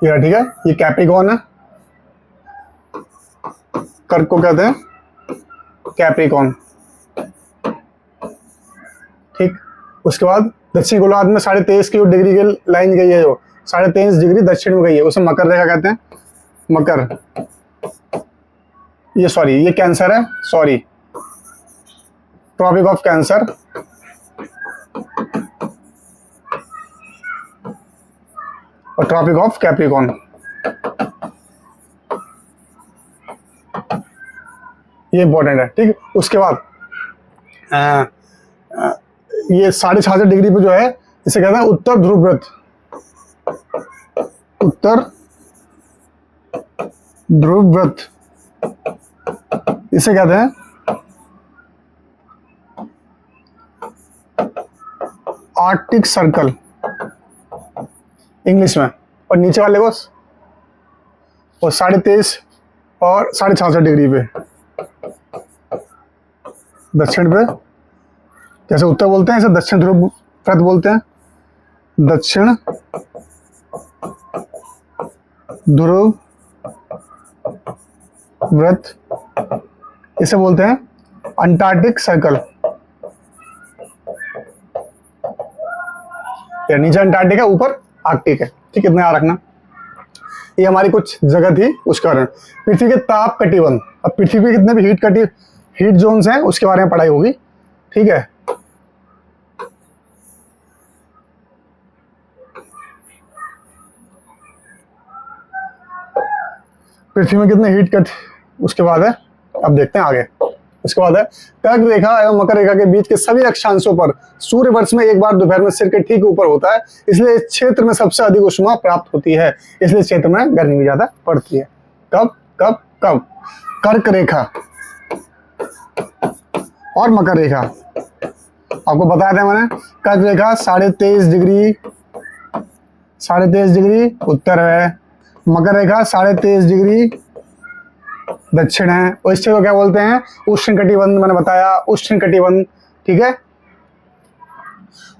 ये ठीक है, ये कैप्रिकॉर्न है, कर्क को कहते हैं कैप्रिकॉर्न। ठीक, उसके बाद दक्षिण गोलार्ध में 23.5 की डिग्री की लाइन गई है, जो 23.5 डिग्री दक्षिण में गई है, उसे मकर रेखा कहते हैं। मकर, ये सॉरी, ये कैंसर है, सॉरी, ट्रॉपिक ऑफ कैंसर। और ट्रॉपिक ऑफ कैप्रिकॉर्न, ये इंपॉर्टेंट है। ठीक, उसके बाद ये 66.5 डिग्री पे जो है, इसे कहते हैं उत्तर ध्रुव व्रत, उत्तर ध्रुव व्रत इसे कहते हैं आर्कटिक सर्कल इंग्लिश में। और नीचे वाले को और 23.5 और 66.5 डिग्री पे दक्षिण पे, जैसे उत्तर बोलते हैं ऐसे दक्षिण ध्रुव व्रत बोलते हैं, दक्षिण ध्रुव व्रत, इसे बोलते हैं अंटार्कटिक सर्कल। या नीचे अंटार्कटिक है, ऊपर आर्कटिक है, ठीक, इतना याद रखना। ये हमारी कुछ जगह थी उस कारण। पृथ्वी के ताप कटिबंध, अब पृथ्वी पे कितने भी हीट जोन्स हैं उसके बारे में पढ़ाई होगी, ठीक है। पृथ्वी में कितने हीट कट उसके बाद है, अब देखते हैं आगे। उसके बाद है कर्क रेखा एवं मकर रेखा के बीच के सभी अक्षांशों पर सूर्य वर्ष में एक बार दोपहर में सिर के ठीक ऊपर होता है, इसलिए इस क्षेत्र में सबसे अधिक ऊष्मा प्राप्त होती है, इसलिए क्षेत्र में गर्मी भी ज्यादा पड़ती है। कब कब कब? कर्क रेखा और मकर रेखा, आपको बताया था मैंने। कर्क रेखा 23.5 डिग्री उत्तर है, मकर रेखा 23.5 डिग्री दक्षिण है। और इस को क्या बोलते हैं? उष्ण कटिबंध, मैंने बताया उष्ण कटिबंध, ठीक है।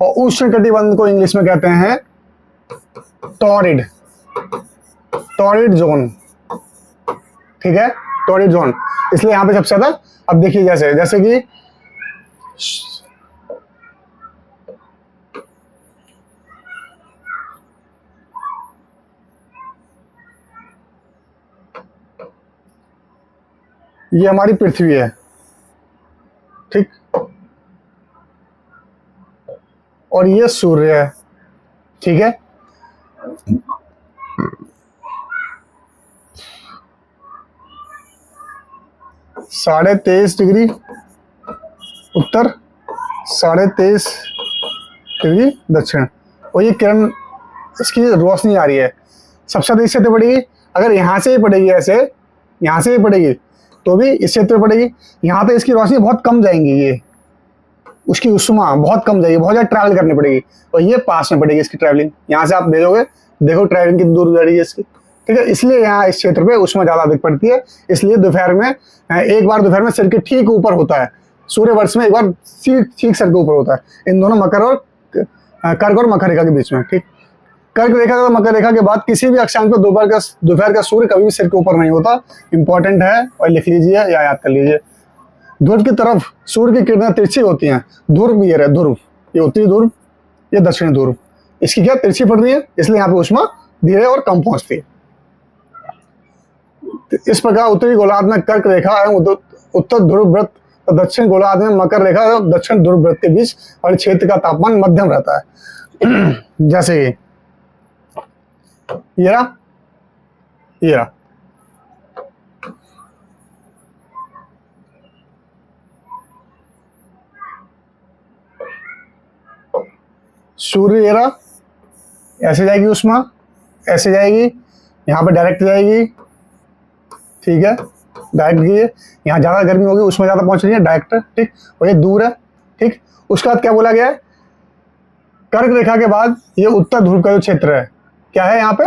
और उष्ण कटिबंध को इंग्लिश में कहते हैं टॉरिड जोन, ठीक है, टॉरिड जोन। इसलिए यहां पे सबसे ज्यादा, अब देखिए जैसे कि ये हमारी पृथ्वी है, ठीक, और ये सूर्य है, ठीक है। साढ़े 23 डिग्री उत्तर, 23.5 डिग्री दक्षिण। और ये किरण, इसकी रोशनी आ रही है सबसे ज्यादा इस क्षेत्र पड़ेगी। अगर यहां से ही पड़ेगी, ऐसे यहां से ही पड़ेगी तो भी इस क्षेत्र में पड़ेगी। यहाँ पे इसकी रोशनी बहुत कम जाएंगी, ये उसकी उष्मा बहुत कम जाएगी, बहुत ज़्यादा ट्रैवल करनी पड़ेगी। और ये पास में पड़ेगी इसकी ट्रैवलिंग, यहाँ से आप देखोगे, देखो ट्रैवलिंग कितनी दूर जा रही है इसकी, ठीक है। इसलिए यहाँ इस क्षेत्र पे उष्मा ज़्यादा अधिक पड़ती है। इसलिए दोपहर में एक बार दोपहर में सिर के ठीक ऊपर होता है, सूर्य वर्ष में एक बार ठीक सिर के ऊपर होता है, इन दोनों मकर और कर्क और मकर रेखा के बीच में, ठीक। कर्क रेखा और मकर रेखा के बाद किसी भी अक्षांश पर दोपहर का सूर्य कभी भी सिर के ऊपर नहीं होता, इंपॉर्टेंट है, और लिख लीजिए या याद कर लीजिए। ध्रुव की तरफ सूर्य की किरणें तिरछी होती हैं। ध्रुव, ये रहे ध्रुव, ये उत्तरी ध्रुव, ये दक्षिणी ध्रुव, इसकी क्या तिरछी पड़ रही है, इसलिए यहाँ पे उष्मा धीरे और कम पहुंचती है। इस प्रकार उत्तरी गोलार्ध में कर्क रेखा एवं उत्तर ध्रुव वृत्त, दक्षिण गोलार्ध में मकर रेखा और दक्षिण ध्रुव वृत्त के बीच और क्षेत्र का तापमान मध्यम रहता है। जैसे ये रहा, सूर्य, ये रहा, ऐसे जाएगी उष्मा, ऐसे जाएगी, यहाँ पे डायरेक्ट जाएगी, ठीक है, डायरेक्ट गई है। यहाँ ज्यादा गर्मी होगी, उष्मा ज्यादा पहुंच रही है, डायरेक्ट, ठीक। और ये दूर है, ठीक। उसके बाद क्या बोला गया है? कर्क रेखा के बाद ये उत्तर ध्रुव का जो क्षेत्र है, क्या है यहाँ पे?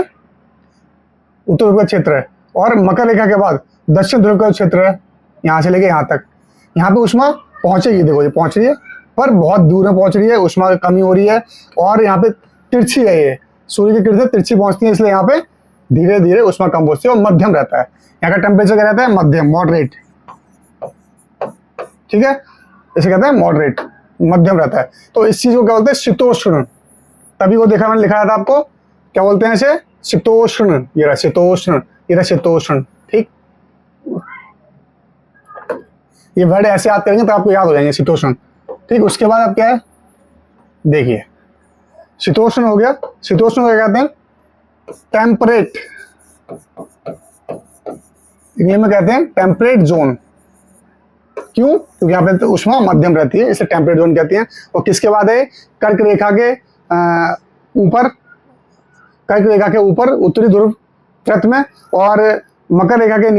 उत्तर ध्रुव का क्षेत्र है। और मकर रेखा के बाद दक्षिण ध्रुव का क्षेत्र है, यहाँ से लेके यहाँ तक। यहाँ पे उष्मा पहुंचेगी, देखो ये पहुंच रही है, पर बहुत दूर में पहुंच रही है, उष्मा की कमी हो रही है। और यहाँ पे तिरछी है, ये सूर्य की किरणें तिरछी पहुंचती है, इसलिए यहाँ पे धीरे धीरे उष्मा कम पहुंचती है और मध्यम रहता है। यहाँ का टेम्परेचर क्या रहता है? मध्यम, मॉडरेट, ठीक है, इसे कहते हैं मॉडरेट, मध्यम रहता है। तो इस चीज को क्या बोलते हैं? शीतोष्ण। तभी वो देखा, मैंने लिखा था आपको, क्या बोलते हैं इसे? शीतोष्ण। ये रहा शीतोष्ण, ये रहा शीतोष्ण, ठीक। ये वर्ड ऐसे याद करेंगे तो आपको याद हो जाएंगे, शीतोष्ण, ठीक। उसके बाद अब क्या है? देखिए, शीतोष्ण हो गया। शीतोष्ण को क्या कहते हैं? टेम्परेट, इंग्लिश में कहते हैं टेम्परेट जोन। क्यों? क्योंकि यहाँ पे तो उष्मा मध्यम रहती है, इसे टेम्परेट जोन कहते हैं। और किसके बाद है? कर्क रेखा के ऊपर, कर्क रेखा के ऊपर उत्तरी ध्रुव वृत्त में, और मकर रेखा के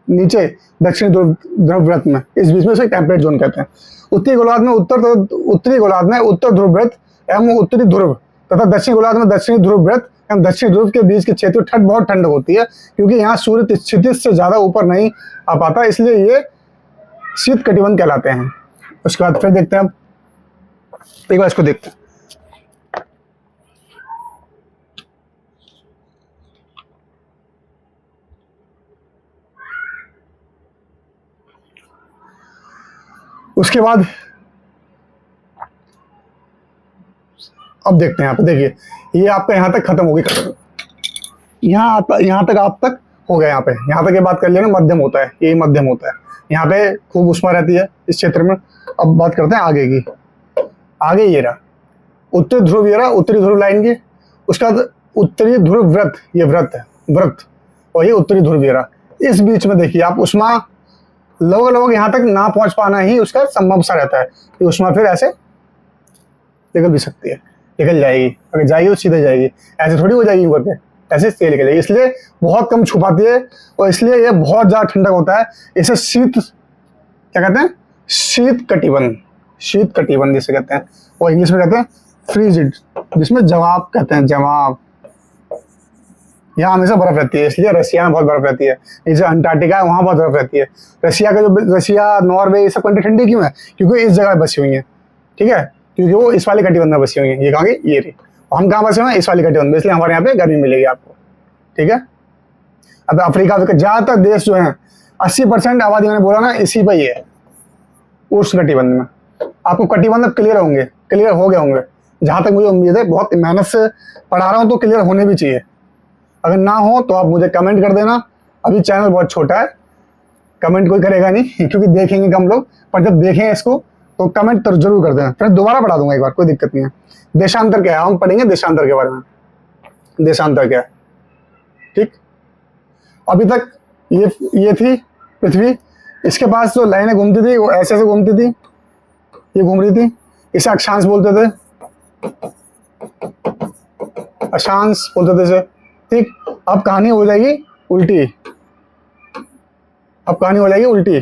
नीचे दक्षिणी ध्रुव वृत्त में, इस बीच में उसे टेम्परेट जोन कहते हैं। उत्तरी गोलार्ध में उत्तर ध्रुव वृत्त एवं उत्तरी ध्रुव तथा दक्षिणी गोलार्ध में दक्षिणी ध्रुव वृत्त एवं दक्षिणी ध्रुव के बीच के क्षेत्र ठंड बहुत ठंड होती है, क्योंकि यहाँ सूर्य क्षितिज से ज्यादा ऊपर नहीं आ पाता, इसलिए ये शीत कटिबंध कहलाते हैं। उसके बाद फिर देखते हैं, अब एक बार इसको देखते हैं। उसके बाद अब देखते हैं, यहाँ पे देखिए, ये आपका यहाँ तक खत्म होगी, यहाँ तक आप तक हो गया। यहाँ तक ये बात कर लेना, मध्यम होता है, यही मध्यम होता है। यहाँ पे खूब उष्मा रहती है इस क्षेत्र में। अब बात करते हैं आगे की। आगे ये रहा उत्तरी ध्रुव, ये रहा उत्तरी ध्रुव लाइन की। उसके बाद उत्तरी ध्रुव व्रत, ये व्रत है, व्रत, और ये उत्तरी ध्रुव ये रहा। इस बीच में देखिए आप उष्मा लगभग यहाँ तक ना पहुंच पाना ही उसका संभव सा रहता है कि उष्मा फिर ऐसे निकल भी सकती है, निकल जाएगी। अगर जाएगी तो सीधे जाएगी, ऐसे थोड़ी हो जाएगी ऊपर पे, ऐसे तेल निकल जाएगी। इसलिए बहुत कम छुपाती है और इसलिए ये बहुत ज़्यादा ठंडक होता है। इसे शीत क्या कहते हैं, शीत कटिबंध, शीत कटिबंध जिसे कहते हैं, और इंग्लिश में कहते हैं फ्रीजिड, जिसमें जवाब कहते हैं, जवाब। यहाँ हमेशा बर्फ रहती है, इसलिए रशिया में बहुत बर्फ रहती है। जैसे अंटार्कटिका है वहाँ बहुत बर्फ रहती है। रशिया का जो रशिया, नॉर्वे, ये सब कंट्री ठंडी क्यों है? क्योंकि इस जगह बसी हुई है, ठीक है, क्योंकि वो इस वाली कटिबंध में बसी हुई है। ये कहाँ की, ये रही। हम कहाँ बसे हुए हैं? इस वाली कटिबंध में, इसलिए हमारे यहाँ पे गर्मी मिलेगी आपको, ठीक है। अब अफ्रीका के ज़्यादातर देश जो हैं 80% आबादी मैंने बोला ना इसी पर ही है, उष्ण कटिबंध में। आपको कटिबंध क्लियर होंगे, क्लियर हो गए होंगे, जहाँ तक मुझे उम्मीद है। बहुत मेहनत से पढ़ा रहा हूँ तो क्लियर होने भी चाहिए। अगर ना हो तो आप मुझे कमेंट कर देना। अभी चैनल बहुत छोटा है, कमेंट कोई करेगा नहीं क्योंकि देखेंगे कम लोग, पर जब देखें इसको तो कमेंट तो जरूर कर देना, फिर दोबारा पढ़ा दूंगा एक बार, कोई दिक्कत नहीं है। देशांतर क्या है हम पढ़ेंगे, देशांतर के बारे में। देशांतर क्या है, ठीक। अभी तक ये थी पृथ्वी, इसके पास जो लाइनें घूमती थी वो ऐसे ऐसे घूमती थी, ये घूम रही थी, इसे अक्षांश बोलते थे, अक्षांश बोलते थे इसे, ठीक। अब कहानी हो जाएगी उल्टी, अब कहानी हो जाएगी उल्टी।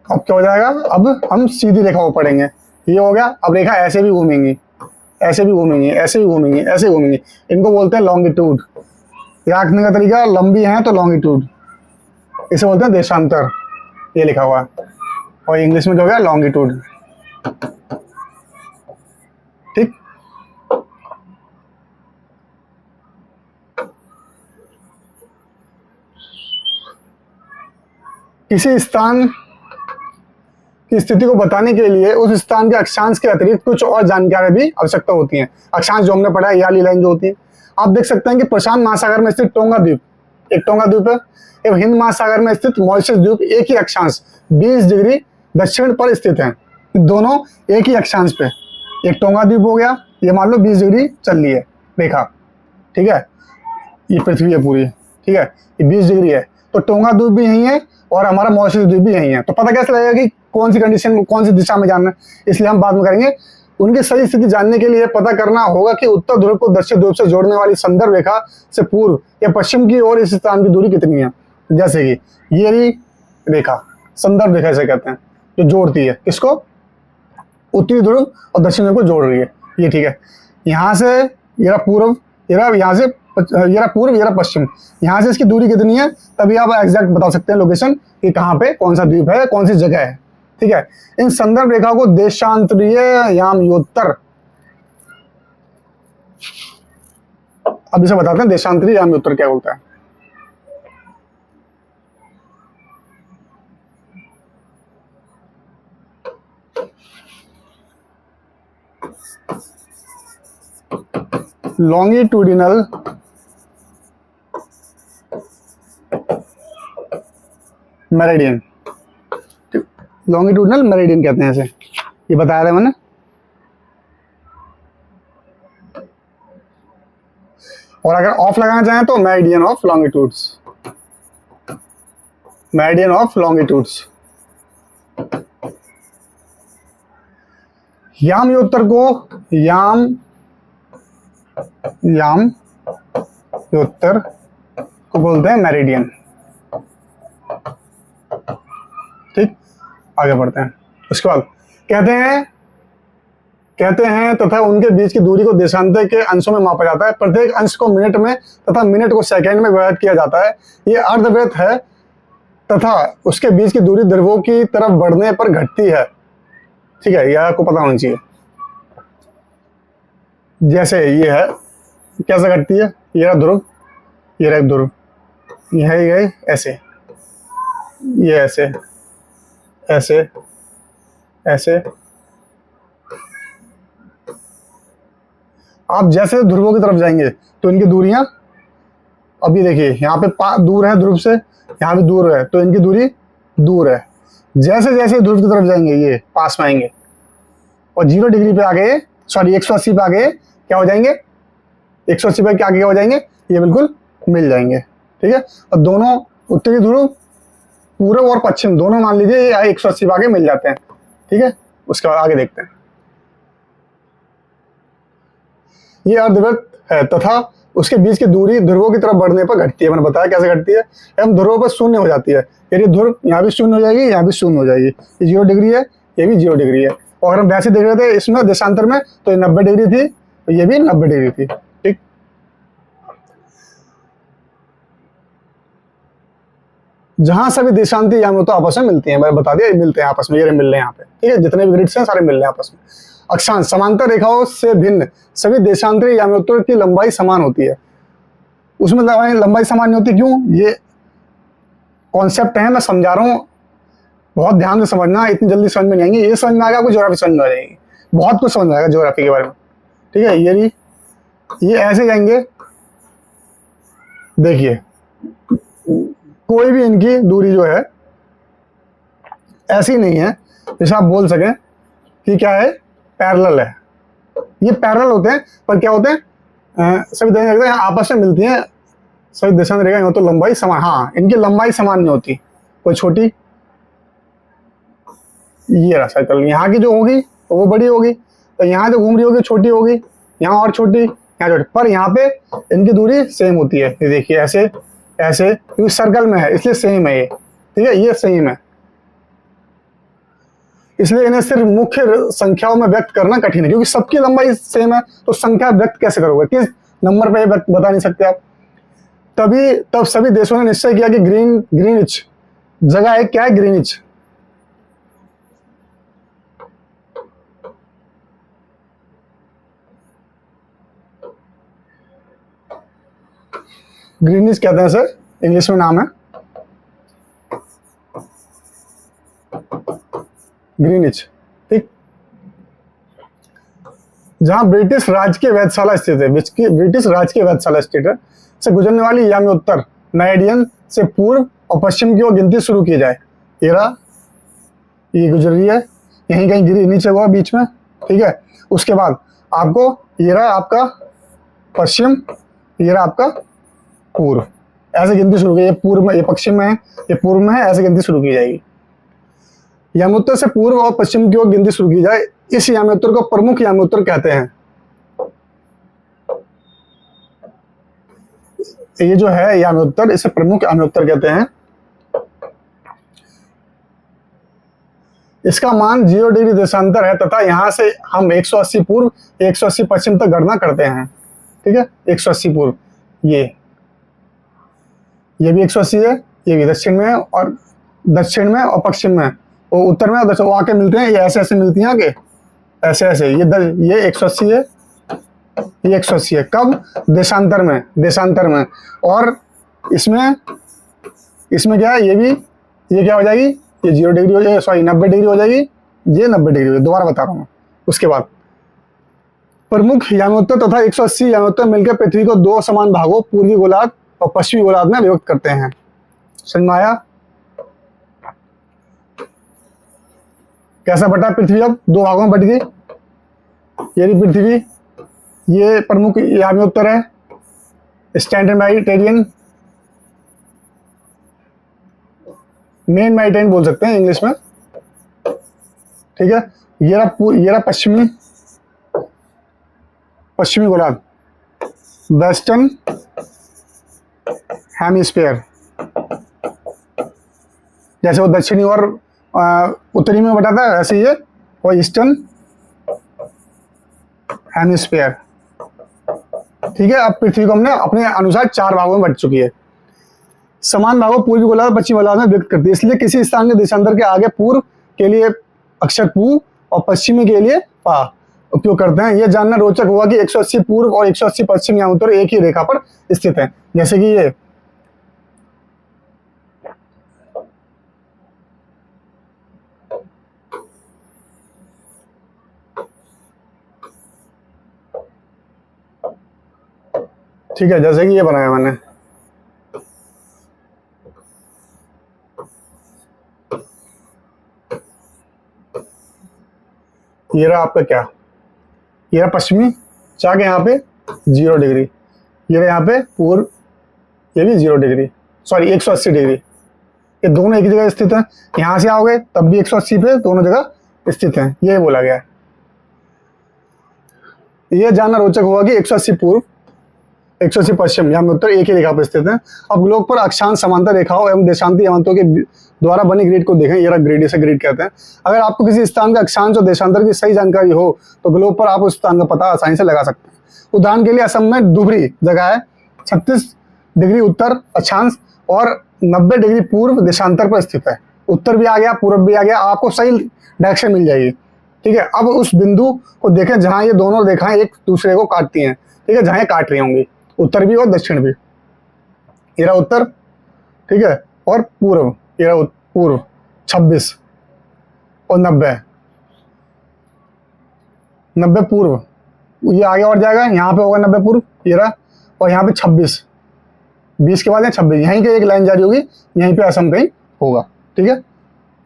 अब क्या हो जाएगा, अब हम सीधी रेखा को पढ़ेंगे। ये हो गया, अब रेखा ऐसे भी घूमेंगी, ऐसे भी घूमेंगी, ऐसे भी घूमेंगी, ऐसे घूमेंगी। इनको बोलते हैं लॉन्गिट्यूड। रखने का तरीका, लंबी है तो लॉन्गिट्यूड, इसे बोलते हैं देशांतर। ये लिखा हुआ है, और इंग्लिश में क्या हो गया, लॉन्गिट्यूड, ठीक। किसी स्थान की स्थिति को बताने के लिए उस स्थान के अक्षांश के अतिरिक्त कुछ और जानकारी भी आवश्यकता होती है। अक्षांश जो हमने पढ़ा है, यह लाइन जो होती है, आप देख सकते हैं कि प्रशांत महासागर में स्थित टोंगा द्वीप, एक टोंगा द्वीप है, एवं हिंद महासागर में स्थित मॉरिशस द्वीप एक ही अक्षांश 20 डिग्री दक्षिण पर स्थित है। दोनों एक ही अक्षांश पे, एक टोंगा द्वीप हो गया, ये मान लो 20 डिग्री चल रही है रेखा, ठीक है। ये पृथ्वी है पूरी, ठीक है, ये 20 डिग्री है, तो टोंगा द्वीप भी यही है और हमारा मॉरिशस द्वीप भी यही है। तो पता कैसे लगेगा कि कौन सी कंडीशन, कौन सी दिशा में जाना है, इसलिए हम बाद में करेंगे। उनकी सही स्थिति जानने के लिए पता करना होगा कि उत्तर ध्रुव को दक्षिण ध्रुव से जोड़ने वाली संदर्भ रेखा से पूर्व या पश्चिम की ओर इस स्थान की दूरी कितनी है। जैसे कि ये रही रेखा, संदर्भ रेखा से कहते हैं, जो जोड़ती है किसको, उत्तरी ध्रुव और दक्षिण ध्रुव को जोड़ रही है, ये, ठीक है। यहाँ से ये रहा पूर्व, ये रहा यहाँ से, ये रहा पूर्व, ये रहा पश्चिम, यहाँ से इसकी दूरी कितनी है, तभी आप एग्जैक्ट बता सकते हैं लोकेशन कि कहाँ पे कौन सा द्वीप है, कौन सी जगह है, ठीक है। इन संदर्भ रेखा को देशांतरीय यामयोत्तर, अब इसे बताते हैं देशांतरीय यामयोत्तर क्या बोलता है। लॉन्गिट्यूडिनल मेरिडियन, लॉन्गिट्यूडिनल मेरिडियन कहते हैं इसे, ये बताया था मैंने। और अगर ऑफ लगाना चाहें तो meridian of longitudes, meridian of longitudes. यामयोत्तर को यामयोत्तर को बोलते हैं मेरिडियन, ठीक। आगे बढ़ते हैं। उसके बाद कहते हैं कहते हैं तथा उनके बीच की दूरी को देशांतर के अंशों में मापा जाता है। प्रत्येक अंश को मिनट में तथा मिनट को सेकंड में विभाजित किया जाता है। ये अर्धवृत्त है तथा उसके बीच की दूरी ध्रुवों की तरफ बढ़ने पर घटती है। ठीक है, यह आपको पता होना चाहिए। जैसे ये है, कैसे घटती है, ये रहा ध्रुव, ये रहा ध्रुव, ये ऐसे, ये ऐसे ऐसे ऐसे। आप जैसे ध्रुवों की तरफ जाएंगे तो इनकी दूरियां, अभी देखिए यहाँ पे दूर है ध्रुव से, यहाँ भी दूर है, तो इनकी दूरी दूर है। जैसे जैसे ध्रुव की तरफ जाएंगे ये पास में आएंगे, और 0 डिग्री पे आगे, सॉरी 180 पे आगे क्या हो जाएंगे, 180 पे आगे क्या हो जाएंगे, ये बिल्कुल मिल जाएंगे। ठीक है, और दोनों उत्तरी ध्रुव, पूर्व और पश्चिम दोनों मान लीजिए ये 180 पे आगे मिल जाते हैं। ठीक है, उसके बाद आगे देखते हैं। ये अर्धवृत्त है तथा उसके बीच की दूरी ध्रुवों की तरफ बढ़ने पर घटती है। मैंने बताया कैसे घटती है, एवं ध्रुवों पर शून्य हो जाती है। यदि ध्रुव यहाँ भी शून्य हो जाएगी, यहाँ भी शून्य हो जाएगी। ये 0 डिग्री है, ये भी 0 डिग्री है। और अगर हम वैसे देख रहे थे इसमें देशांतर में, तो ये 90 डिग्री थी, तो ये भी 90 डिग्री थी। ठीक, जहां सभी देशांती यामियों आपस में मिलती हैं, मैंने बता दिया मिलते हैं आपस में, ये मिल रहे हैं यहाँ पे। ठीक है, जितने भी ग्रिड्स हैं सारे मिल रहे हैं आपस में। अक्षांश, समांतर रेखाओं से भिन्न सभी देशांतरी यामियों की लंबाई समान होती है। उसमें लंबाई समान नहीं होती, क्यों? ये कॉन्सेप्ट है, मैं समझा रहा हूँ, बहुत ध्यान से समझना, इतनी जल्दी समझ में नहीं आएंगे। ये समझ में आएगा, आपको ज्योग्राफी समझ में आ जाएगी, बहुत कुछ समझ में आएगा ज्योग्राफी के बारे में। ठीक है, ये ऐसे जाएंगे, देखिए कोई भी इनकी दूरी जो है ऐसी नहीं है जैसे आप बोल सकें कि क्या है, पैरेलल है। ये पैरेलल होते हैं, पर क्या होते हैं, सभी देखें आपस में मिलती हैं, सभी दिशा रेखा तो लंबाई समान, हाँ इनकी लंबाई समान नहीं होती, कोई छोटी, ये रहा सर्कल, यहाँ की जो होगी वो बड़ी होगी, तो यहाँ जो घूम रही होगी छोटी होगी, यहाँ और छोटी, यहाँ छोटी, पर यहाँ पे इनकी दूरी सेम होती है। ये देखिए ऐसे ऐसे, क्योंकि सर्कल में है इसलिए सेम है ये। ठीक है, ये सेम है, इसलिए इन्हें सिर्फ मुख्य संख्याओं में व्यक्त करना कठिन है, क्योंकि सबकी लंबाई सेम है, तो संख्या व्यक्त कैसे करोगे, किस नंबर पे बता नहीं सकते आप। तब सभी देशों ने निश्चय किया कि ग्रीनिच जगह है, क्या है ग्रीनिच, ग्रीनिच कहते हैं सर, इंग्लिश में नाम है ग्रीनिच। ठीक, जहां ब्रिटिश राज की वेधशाला स्थित है, ब्रिटिश राज की वेधशाला स्थित है, से गुजरने वाली यामी उत्तर नाइडियन से पूर्व और पश्चिम की ओर गिनती शुरू की जाए। ये गुजर रही है, यहीं कहीं ग्रीनिच हुआ बीच में। ठीक है, उसके बाद आपको ये रहा आपका पश्चिम, ये रहा आपका पूर्व, ऐसे गिनती शुरू की। ये पूर्व में, ये पश्चिम में है, ये पूर्व में है, ऐसे गिनती शुरू की जाएगी। यामोत्तर से पूर्व और पश्चिम की ओर गिनती शुरू की जाए। इस यामोत्तर को प्रमुख यामोत्तर कहते हैं। ये जो है यामोत्तर, इसे प्रमुख यामोत्तर कहते हैं। इसका मान 0 डिग्री देशांतर है तथा यहाँ से हम 180 पूर्व 180 पश्चिम तक गणना करते हैं। ठीक है, 180 पूर्व, ये भी 180 है, ये भी दक्षिण में और पश्चिम में, वो उत्तर में और दक्षिण, वो आके मिलते हैं, ये ऐसे ऐसे मिलती हैं आगे, ऐसे ऐसे। ये 180 है, ये 180 है, कब? देशांतर में। और इसमें क्या है, ये क्या हो जाएगी, ये 0 डिग्री हो जाएगी, सॉरी 90 डिग्री हो जाएगी, ये 90 डिग्री हो, दोबारा बता रहा हूँ मैं। उसके बाद प्रमुख यामोत्तर तथा 180 यामोत्तर मिलकर पृथ्वी को 2 समान भागों, पूर्वी गोलार्ध और पश्चिमी गोलार्ध में विभक्त करते हैं। समझ में आया? कैसा बटा पृथ्वी, अब 2 भागों में बट गई। ये पृथ्वी, ये प्रमुख यामोत्तर है, स्टैंडर्ड मेडिटेरियन, मेन मेडिटेरियन बोल सकते हैं इंग्लिश में। ठीक है, ये रहा पश्चिमी गोलार्ध, वेस्टर्न हेमिस्फीयर, जैसे वो दक्षिणी और उत्तरी में बटाता है, ऐसे ये, और ईस्टर्न हेमिस्फीयर। ठीक है, अब पृथ्वी को हमने अपने अनुसार 4 भागों में बट चुकी है। समान भागों पूर्वी गोलार्ध पश्चिमी गोलार्ध में व्यक्त करती है। इसलिए किसी स्थान के देशांतर के आगे पूर्व के लिए अक्षर पू और पश्चिमी के लिए पा उपयोग करते हैं। यह जानना रोचक हुआ कि 180 पूर्व और 180 पश्चिम या उत्तर एक ही रेखा पर स्थित है। जैसे कि ये ठीक है, जैसे कि ये बनाया मैंने, ये रहा आपका क्या, ये रहा पश्चिमी चाक यहाँ पे 0 डिग्री, ये रहा यहाँ पे पूर्व, ये भी 0 डिग्री, सॉरी 180 डिग्री। ये दोनों एक ही जगह स्थित हैं। यहाँ से आओगे तब भी 180 पे दोनों जगह स्थित हैं, ये बोला गया है। ये जानना रोचक होगा कि 180 पूर्व 180 पश्चिम या उत्तर एक ही रेखा पर स्थित है। अब ग्लोब पर अक्षांश समांतर रेखाओं एवं देशांती यमांतों के द्वारा बनी ग्रिड को देखें। ये ग्रिड, इसे ग्रिड कहते हैं। अगर आपको किसी स्थान का अक्षांश और देशांतर की सही जानकारी हो तो ग्लोब पर आप उस स्थान का पता आसानी से लगा सकते हैं। उदाहरण के लिए असम में डुबरी जगह है 36 डिग्री उत्तर अक्षांश और 90 डिग्री पूर्व देशांतर पर स्थित है। उत्तर भी आ गया, पूर्व भी आ गया, आपको सही डायरेक्शन मिल जाएगी। ठीक है, अब उस बिंदु को देखें जहां ये दोनों रेखाएं एक दूसरे को काटती हैं। ठीक है, जहां ये काट रही होंगी, उत्तर भी और दक्षिण भी। ये रहा उत्तर, ठीक है, और पूर्व, ये रहा पूर्व 26 और 90 पूर्व, ये आगे और जाएगा, यहाँ पे होगा 90 पूर्व, ये रहा, और यहाँ पे 26, 20 के बाद है 26, यहीं के एक लाइन जारी होगी, यहीं पे असम कहीं होगा। ठीक है,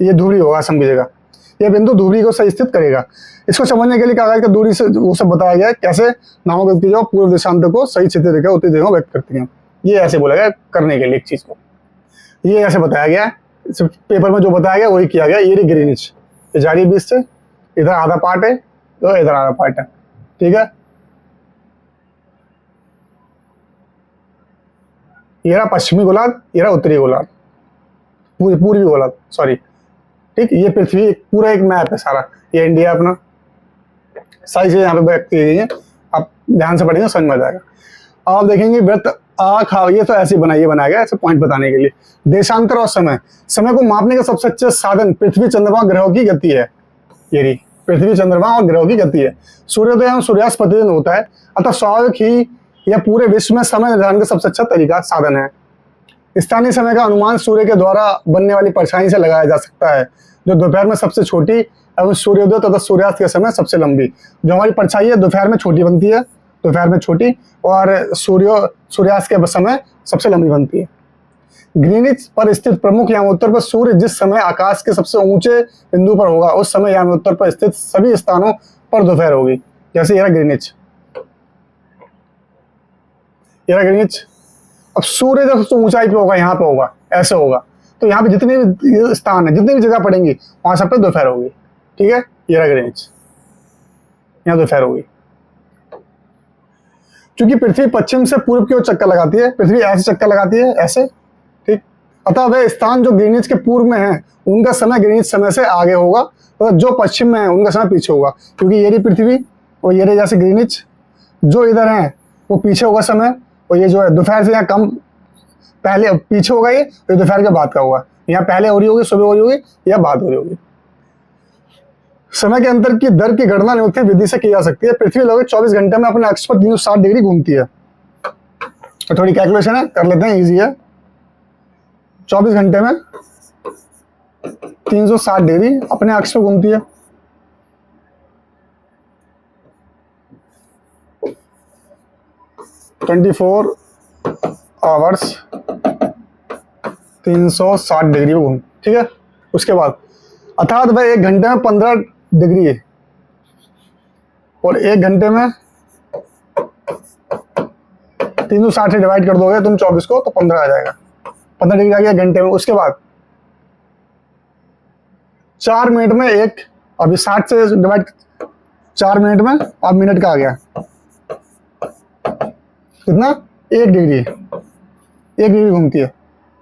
ये धुबरी होगा असम की जगह। ये बिंदु धुबरी को सही स्थित करेगा। इसको समझने के लिए कागज की दूरी से वो सब बताया गया है, कैसे नामों की जो पूर्व देशांतर को सही चित्र रेखा उत्तरी दिशा में व्यक्त करती हैं। ये ऐसे बोला गया करने के लिए एक चीज को, ये ऐसे बताया गया है, पेपर में जो बताया गया वही किया गया। ये रही ग्रीनिच, ये जारी 20 से, इधर आधा पार्ट है तो इधर आधा पार्ट है। ठीक है, ये रहा पश्चिमी गोलार्ध, ये रहा उत्तरी गोलार्ध, पूर्वी गोलार्ध, सॉरी। ठीक, ये पृथ्वी पूरा एक मैप है सारा, ये इंडिया अपना, सारी चीजें यहाँ पे व्यक्त की गई है। आप ध्यान से पढ़ेंगे समझ में आ जाएगा। आप देखेंगे वृत्त आँख, ये तो ऐसे बनाया गया ऐसे पॉइंट बताने के लिए। देशांतर और समय, समय को मापने का सबसे अच्छा साधन पृथ्वी चंद्रमा ग्रहों की गति है। ये रही पृथ्वी चंद्रमा और ग्रहों की गति है। सूर्योदय एवं सूर्यास्त प्रतिदिन होता है, अतः स्वाभाविक ही यह पूरे विश्व में समय निर्धारण का सबसे अच्छा तरीका साधन है। स्थानीय समय का अनुमान सूर्य के द्वारा बनने वाली परछाई से लगाया जा सकता है, जो दोपहर में सबसे छोटी एवं सूर्योदय तथा सूर्यास्त के समय सबसे लंबी। जो हमारी परछाई है दोपहर में छोटी बनती है, दोपहर में छोटी, और सूर्यास्त के समय सबसे लंबी बनती है। ग्रीनिच पर स्थित प्रमुख यामोत्तर पर सूर्य जिस समय आकाश के सबसे ऊंचे बिंदु पर होगा उस समय यामोत्तर पर स्थित सभी स्थानों पर दोपहर होगी। जैसे यह ग्रीनिच, यह ग्रीनिच। अब सूर्य जब सबसे ऊंचाई पे होगा, यहाँ पे होगा, ऐसे होगा, तो यहाँ पे जितने भी स्थान है, जितनी भी जगह पड़ेंगी वहां सब पे दोपहर होगी। ठीक है, ये रहा ग्रीनिच, यहाँ दोपहर होगी। क्योंकि पृथ्वी पश्चिम से पूर्व की ओर चक्कर लगाती है, पृथ्वी ऐसे चक्कर लगाती है, ऐसे। ठीक, अतः वह स्थान जो ग्रीनिच के पूर्व में है उनका समय ग्रीनिच समय से आगे होगा, तो जो पश्चिम में है उनका समय पीछे होगा। क्योंकि ये रही पृथ्वी और ये रही जैसे ग्रीनिच, जो इधर है वो पीछे होगा समय, और ये जो है दोपहर से यहाँ कम पहले पीछे होगा, ये दोपहर के बाद का होगा। यहाँ पहले हो रही होगी, सुबह हो रही होगी, या बाद हो रही होगी। समय के अंतर की दर की गणना निम्नलिखित विधि से की जा सकती है। पृथ्वी लगभग 24 घंटे में अपने अक्ष पर 360 डिग्री घूमती है। तो थोड़ी कैलकुलेशन है, कर लेते हैं, इजी है। 24 घंटे में 360 डिग्री अपने अक्ष पर घूमती है। (24 आवर्स 360 डिग्री में घूम। ठीक है, उसके बाद अर्थात वह 1 घंटे में 15 डिग्री है, और 1 घंटे में 360 से डिवाइड कर दोगे तुम 24 को तो 15 आ जाएगा, 15 डिग्री आ गया घंटे में। उसके बाद 4 मिनट में एक, अभी 60 से डिवाइड 4 मिनट में अब मिनट का आ गया कितना, 1 डिग्री, 1 डिग्री घूमती है।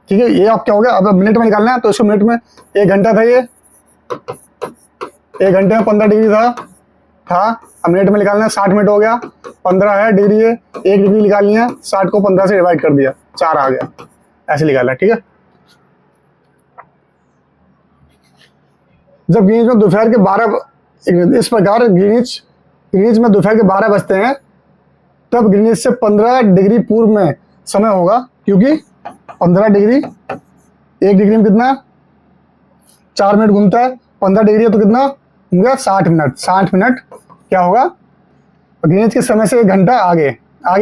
ठीक है, ये आप क्या हो गया, अब मिनट में निकालना है तो इसको मिनट में, 1 घंटा था ये, 1 घंटे में 15 डिग्री था, था, अब मिनट में निकालना है, 60 मिनट हो गया, 15 है डिग्री है, 1 डिग्री निकालनी है, 60 को 15 से डिवाइड कर दिया, 4 आ गया, ऐसे निकाला। ठीक है, जब ग्रीनिच में दोपहर के 12, इस प्रकार ग्रीनिच में दोपहर के 12 बजते हैं, तब ग्रीनिच से 15 डिग्री पूर्व में समय होगा, क्योंकि 15 डिग्री, 1 डिग्री में कितना 4 मिनट घूमता है, 15 डिग्री है तो कितना होगा 60 मिनट। 60 मिनट क्या होगा, ग्रीनिच के समय से 1 घंटा आगे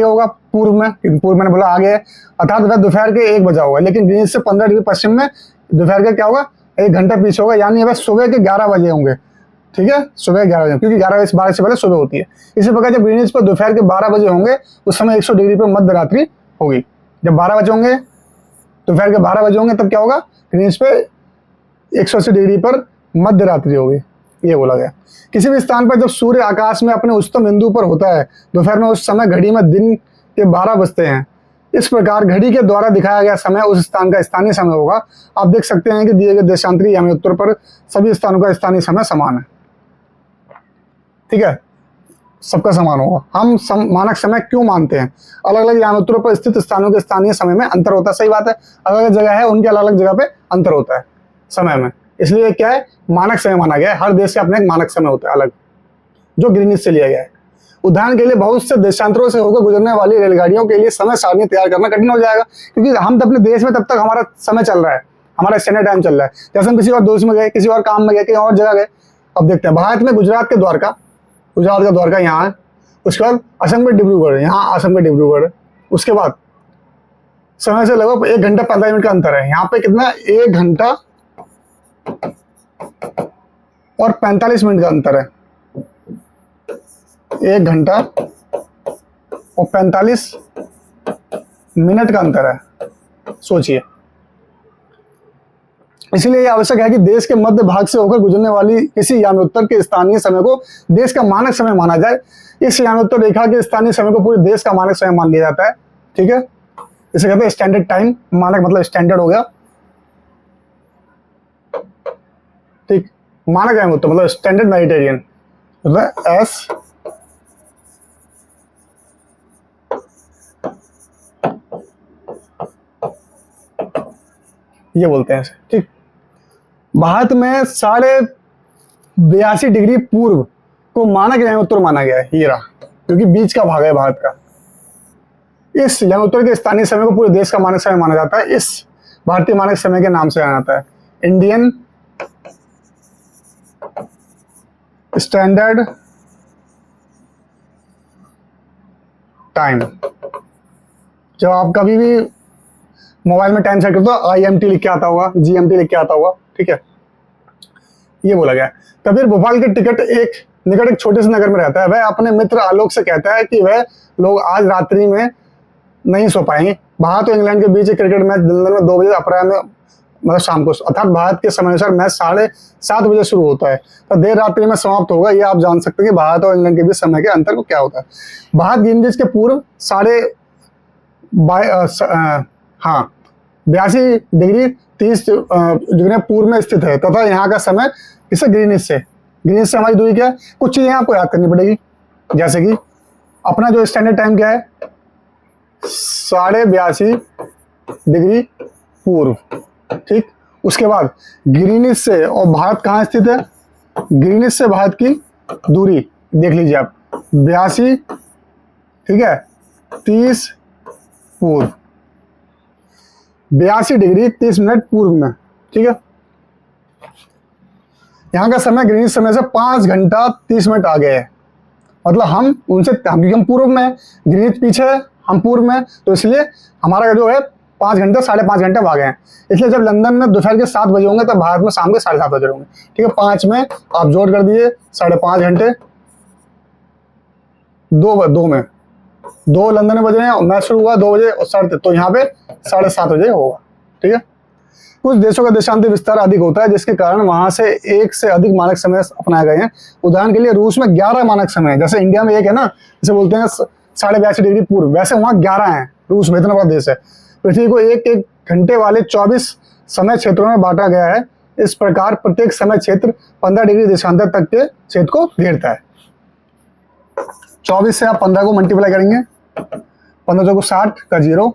होगा, पूर्व में, पूर्व मैंने बोला आगे है, अर्थात वह दोपहर के 1 बजा होगा, लेकिन ग्रीनिच से 15 डिग्री पश्चिम में दोपहर का क्या होगा 1 घंटा पीछे होगा, यानी वह सुबह के 11 बजे होंगे। ठीक है, सुबह 11 बजे, क्योंकि 11 से 12 से पहले सुबह होती है। इसी प्रकार जब ग्रीनिच पर दोपहर के 12 बजे होंगे, उस समय 100 डिग्री पर मध्य रात्रि होगी। जब 12 बजे होंगे, दोपहर के 12 बजे होंगे, तब क्या होगा, ग्रीनिच पे 180 डिग्री पर मध्य रात्रि होगी, ये बोला गया। किसी भी स्थान पर जब सूर्य आकाश में अपने उच्चतम बिंदु पर होता है दोपहर में, उस समय घड़ी में दिन के 12 बजते हैं। इस प्रकार घड़ी के द्वारा दिखाया गया समय उस स्थान का स्थानीय समय होगा। आप देख सकते हैं कि दिए गए देशांतरी यानी उत्तर पर सभी स्थानों का स्थानीय समय समान है। ठीक है, सबका समान होगा। हम मानक समय क्यों मानते हैं, अलग अलग यानोत्तरों पर स्थित स्थानों के स्थानीय समय में अंतर होता है। सही बात है, अलग अलग जगह है, उनके अलग अलग जगह पे अंतर होता है समय में, इसलिए क्या है मानक समय माना गया है। हर देश का अपना एक मानक समय होता है अलग, जो ग्रीनिच से लिया गया है। उदाहरण के लिए बहुत से देशांतरों से होकर गुजरने वाली रेलगाड़ियों के लिए समय सारणी तैयार करना कठिन हो जाएगा, क्योंकि हम तो अपने देश में तब तक हमारा समय चल रहा है, हमारा स्टैंडर्ड टाइम चल रहा है। जैसे हम किसी और देश में गए, किसी और काम में गए, कहीं और जगह गए। अब देखते हैं, भारत में गुजरात का द्वारका यहाँ है, उसके बाद असम में डिब्रूगढ़, यहाँ असम में डिब्रूगढ़। उसके बाद समय से लगभग 1 घंटा 15 मिनट का अंतर है। यहाँ पे कितना 1 घंटा और 45 मिनट का अंतर है, 1 घंटा और 45 मिनट का अंतर है, सोचिए। इसलिए यह आवश्यक है कि देश के मध्य भाग से होकर गुजरने वाली किसी यानोत्तर के स्थानीय समय को देश का मानक समय माना जाए। इस यानोत्तर रेखा के स्थानीय समय को पूरे देश का मानक समय मान लिया जाता है। ठीक है, इसे कहते हैं स्टैंडर्ड टाइम। मानक मतलब स्टैंडर्ड हो गया, ठीक। मानक यानोत्तर मतलब स्टैंडर्ड मेडिटेरियन, एस ये बोलते हैं, ठीक। भारत में 82.5 डिग्री पूर्व को मानक यानोत्तर माना गया है, ये रहा, क्योंकि बीच का भाग है भारत का। इस यानोत्तर के स्थानीय समय को पूरे देश का मानक समय माना जाता है। इस भारतीय मानक समय के नाम से जाना जाता है इंडियन स्टैंडर्ड टाइम। जब आप कभी भी मोबाइल में टाइम सेट करते हो, IMT लिख के आता होगा, GMT लिख के आता होगा, ठीक है, ये बोला गया। कबीर भोपाल के निकट एक छोटे से नगर में रहता है। वह अपने मित्र आलोक से कहता है कि वह लोग आज रात्रि में नहीं सो पाएंगे। भारत और इंग्लैंड के बीच एक क्रिकेट मैच लंदन में 2 बजे अपराह्न में, मतलब शाम को, अर्थात भारत के समय अनुसार मैच 7:30 बजे शुरू होता है, तो देर रात्रि में समाप्त होगा। ये आप जान सकते हैं कि भारत और इंग्लैंड के बीच समय के अंतर को क्या होता है। भारत ग्रीनिच के पूर्व 82 डिग्री 30 डिग्री पूर्व में स्थित है तथा यहाँ का समय किसे ग्रीनिच से हमारी दूरी क्या है। कुछ चीजें आपको याद करनी पड़ेगी, जैसे कि अपना जो स्टैंडर्ड टाइम क्या है 82.5 डिग्री पूर्व, ठीक। उसके बाद ग्रीनिच से और भारत कहाँ स्थित है, ग्रीनिच से भारत की दूरी देख लीजिए आप, 82, ठीक है, 30 पूर्व, 82 डिग्री 30 मिनट पूर्व में, ठीक है। यहाँ का समय ग्रीनिच समय से 5 घंटा 30 मिनट आगे है। मतलब हम उनसे, क्योंकि हम पूर्व में, ग्रीनिच पीछे है, हम पूर्व में, तो इसलिए हमारा जो है 5 घंटे 5.5 घंटे आगे हैं। इसलिए जब लंदन में दोपहर के 7 बजे होंगे, तब भारत में शाम के 7:30 बजे होंगे, ठीक है। 5 में आप जोड़ कर दिए 5.5 घंटे, 2 में 2 लंदन में बज रहे हैं, मैच शुरू हुआ 2 बजे और 7:30, तो यहाँ पे 7:30 बजे होगा, ठीक है। कुछ देशों का देशांतर विस्तार अधिक होता है, जिसके कारण वहां से 1 से अधिक मानक समय अपनाए गए हैं। उदाहरण के लिए रूस में 11 मानक समय, जैसे इंडिया में 1 है ना, जैसे बोलते हैं 82.5 डिग्री पूर्व, वैसे वहां 11 है। रूस में इतना बड़ा देश है। पृथ्वी को 1 घंटे वाले 24 समय क्षेत्रों में बांटा गया है। इस प्रकार प्रत्येक समय क्षेत्र 15 डिग्री देशांतर तक के क्षेत्र को घेरता है। 24 से आप 15 को मल्टीप्लाई करेंगे, 15 चौको 60 का 0,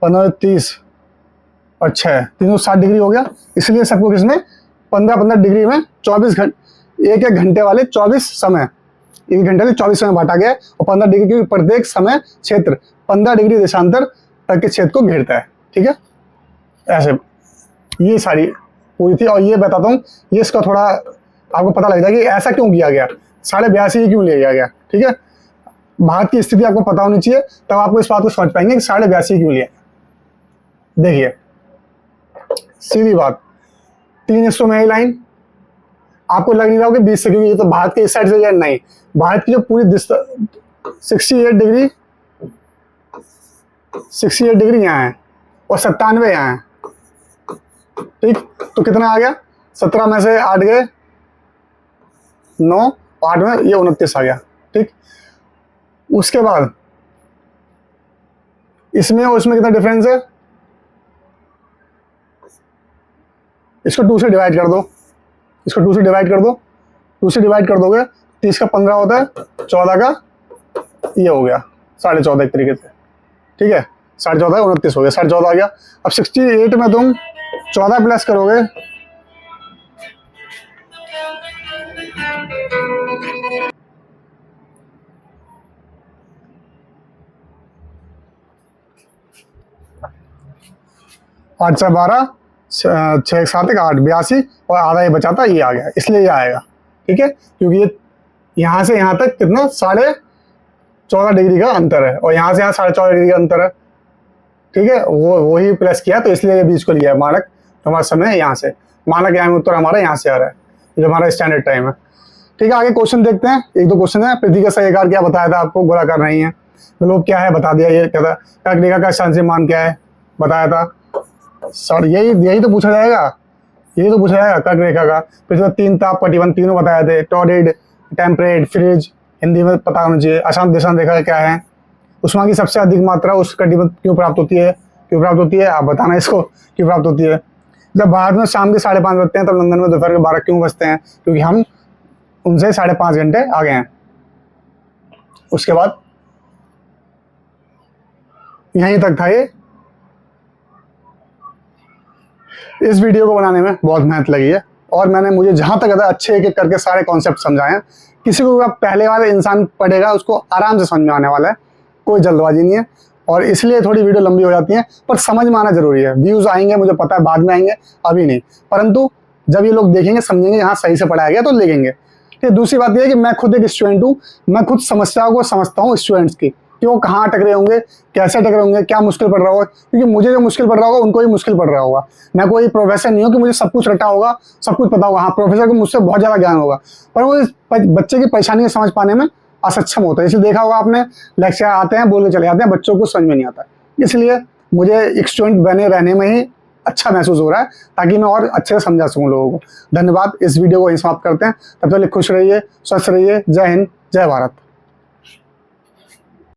15 30 और 6, 360 डिग्री हो गया। इसलिए सबको किसमें 15-15 डिग्री में 24 घंटे, एक घंटे वाले 24 समय, एक घंटे वाले 24 समय बांटा गया है। और 15 डिग्री क्योंकि प्रत्येक समय क्षेत्र 15 डिग्री देशांतर तक के क्षेत्र को घेरता है। ठीक है, ऐसे ये सारी पूरी थी। और ये बताता हूँ, ये इसका थोड़ा आपको पता लग जाएगा कि ऐसा क्यों किया गया, 82.5 क्यों लिया गया। ठीक है, भारत की स्थिति आपको पता होनी चाहिए, तब आपको इस बात को समझ पाएंगे कि 82.5 क्यों लिया। देखिए सीधी बात, 3 हिस्सों में लाइन आपको लग नहीं रहा होगा 20 से, क्योंकि ये तो भारत के इस साइड से नहीं, भारत की जो पूरी 68 डिग्री, 68 डिग्री यहाँ है और 97 यहाँ है। ठीक, तो कितना आ गया, 17 में से 8 गए 9, 8 में ये 29 आ गया। ठीक, उसके बाद इसमें और इसमें कितना डिफरेंस है, इसको 2 से डिवाइड कर दो, इसको 2 से डिवाइड कर दो, 2 से डिवाइड कर दोगे 30 का 15 होता है, 14 का ये हो गया 14.5 एक तरीके से। ठीक है, 14.5 29 हो गया, 14.5 आ गया। अब 68 में तुम 14 प्लस करोगे, आठ से 12, 6 7 8 82 और आधा ये बचाता, ये आ गया, इसलिए ये आएगा। ठीक है, क्योंकि ये यहाँ से यहाँ तक कितना 14.5 डिग्री का अंतर है और यहाँ से यहाँ 14.5 डिग्री का अंतर है। ठीक है, वही प्लस किया, तो इसलिए ये बीच को लिया है मानक। तो हमारा समय यहाँ से मानक, यहाँ में उत्तर हमारा यहाँ से आ रहा है, जो हमारा स्टैंडर्ड टाइम है। ठीक है, आगे क्वेश्चन देखते हैं, 1-2 क्वेश्चन है। पृथ्वी का सही क्या बताया था आपको, गोलाकार नहीं है। ग्लोब क्या है बता दिया, ये क्या था। कर्क रेखा का शांति मान क्या है बताया था। सर यही तो पूछा जाएगा, यही तो पूछा जाएगा कर्क रेखा का। फिर 3 ताप प्रतिबंध तीनों बताए थे, टॉरिड, टेम्परेट, फ्रिज, हिंदी में पता होना चाहिए। अशांत देशांत रेखा क्या है, उष्मा की सबसे अधिक मात्रा उस कटिबंध क्यों प्राप्त होती है, आप बताना इसको क्यों प्राप्त होती है। जब भारत में शाम के 5:30 बजते हैं, तब लंदन में दोपहर के 12 क्यों बजते हैं, क्योंकि हम उनसे 5.5 घंटे आगे हैं। उसके बाद यहीं तक था ये। इस वीडियो को बनाने में बहुत मेहनत लगी है और मुझे जहां तक आता है अच्छे एक एक करके सारे कॉन्सेप्ट समझाए हैं। किसी को पहले वाले इंसान पढ़ेगा उसको आराम से समझ में आने वाला है, कोई जल्दबाजी नहीं है। और इसलिए थोड़ी वीडियो लंबी हो जाती है, पर समझ में आना जरूरी है। व्यूज आएंगे मुझे पता है, बाद में आएंगे, अभी नहीं, परंतु जब ये लोग देखेंगे समझेंगे हाँ सही से पढ़ाया गया तो लेंगे। ठीक, दूसरी बात यह है कि मैं खुद एक स्टूडेंट हूँ, मैं खुद समस्याओं को समझता हूँ स्टूडेंट्स की, कि वो कहाँ टकरे होंगे, कैसे टकरे होंगे, क्या मुश्किल पड़ रहा होगा। क्योंकि मुझे जो मुश्किल पड़ रहा होगा उनको भी मुश्किल पड़ रहा होगा। मैं कोई प्रोफेसर नहीं हूँ कि मुझे सब कुछ रटा होगा, सब कुछ पता होगा। हाँ, प्रोफेसर को मुझसे बहुत ज़्यादा ज्ञान होगा, पर वो इस बच्चे की परेशानी को समझ पाने में असक्षम होता है। इसलिए देखा होगा आपने, लेक्चर आते हैं बोल के चले जाते हैं, बच्चों को समझ में नहीं आता। इसलिए मुझे एक स्टूडेंट बने रहने में ही अच्छा महसूस हो रहा है, ताकि मैं और अच्छे से समझा सकूँ लोगों को। धन्यवाद, इस वीडियो को यहीं समाप्त करते हैं। तब तक खुश रहिए, स्वस्थ रहिए। जय हिंद, जय भारत।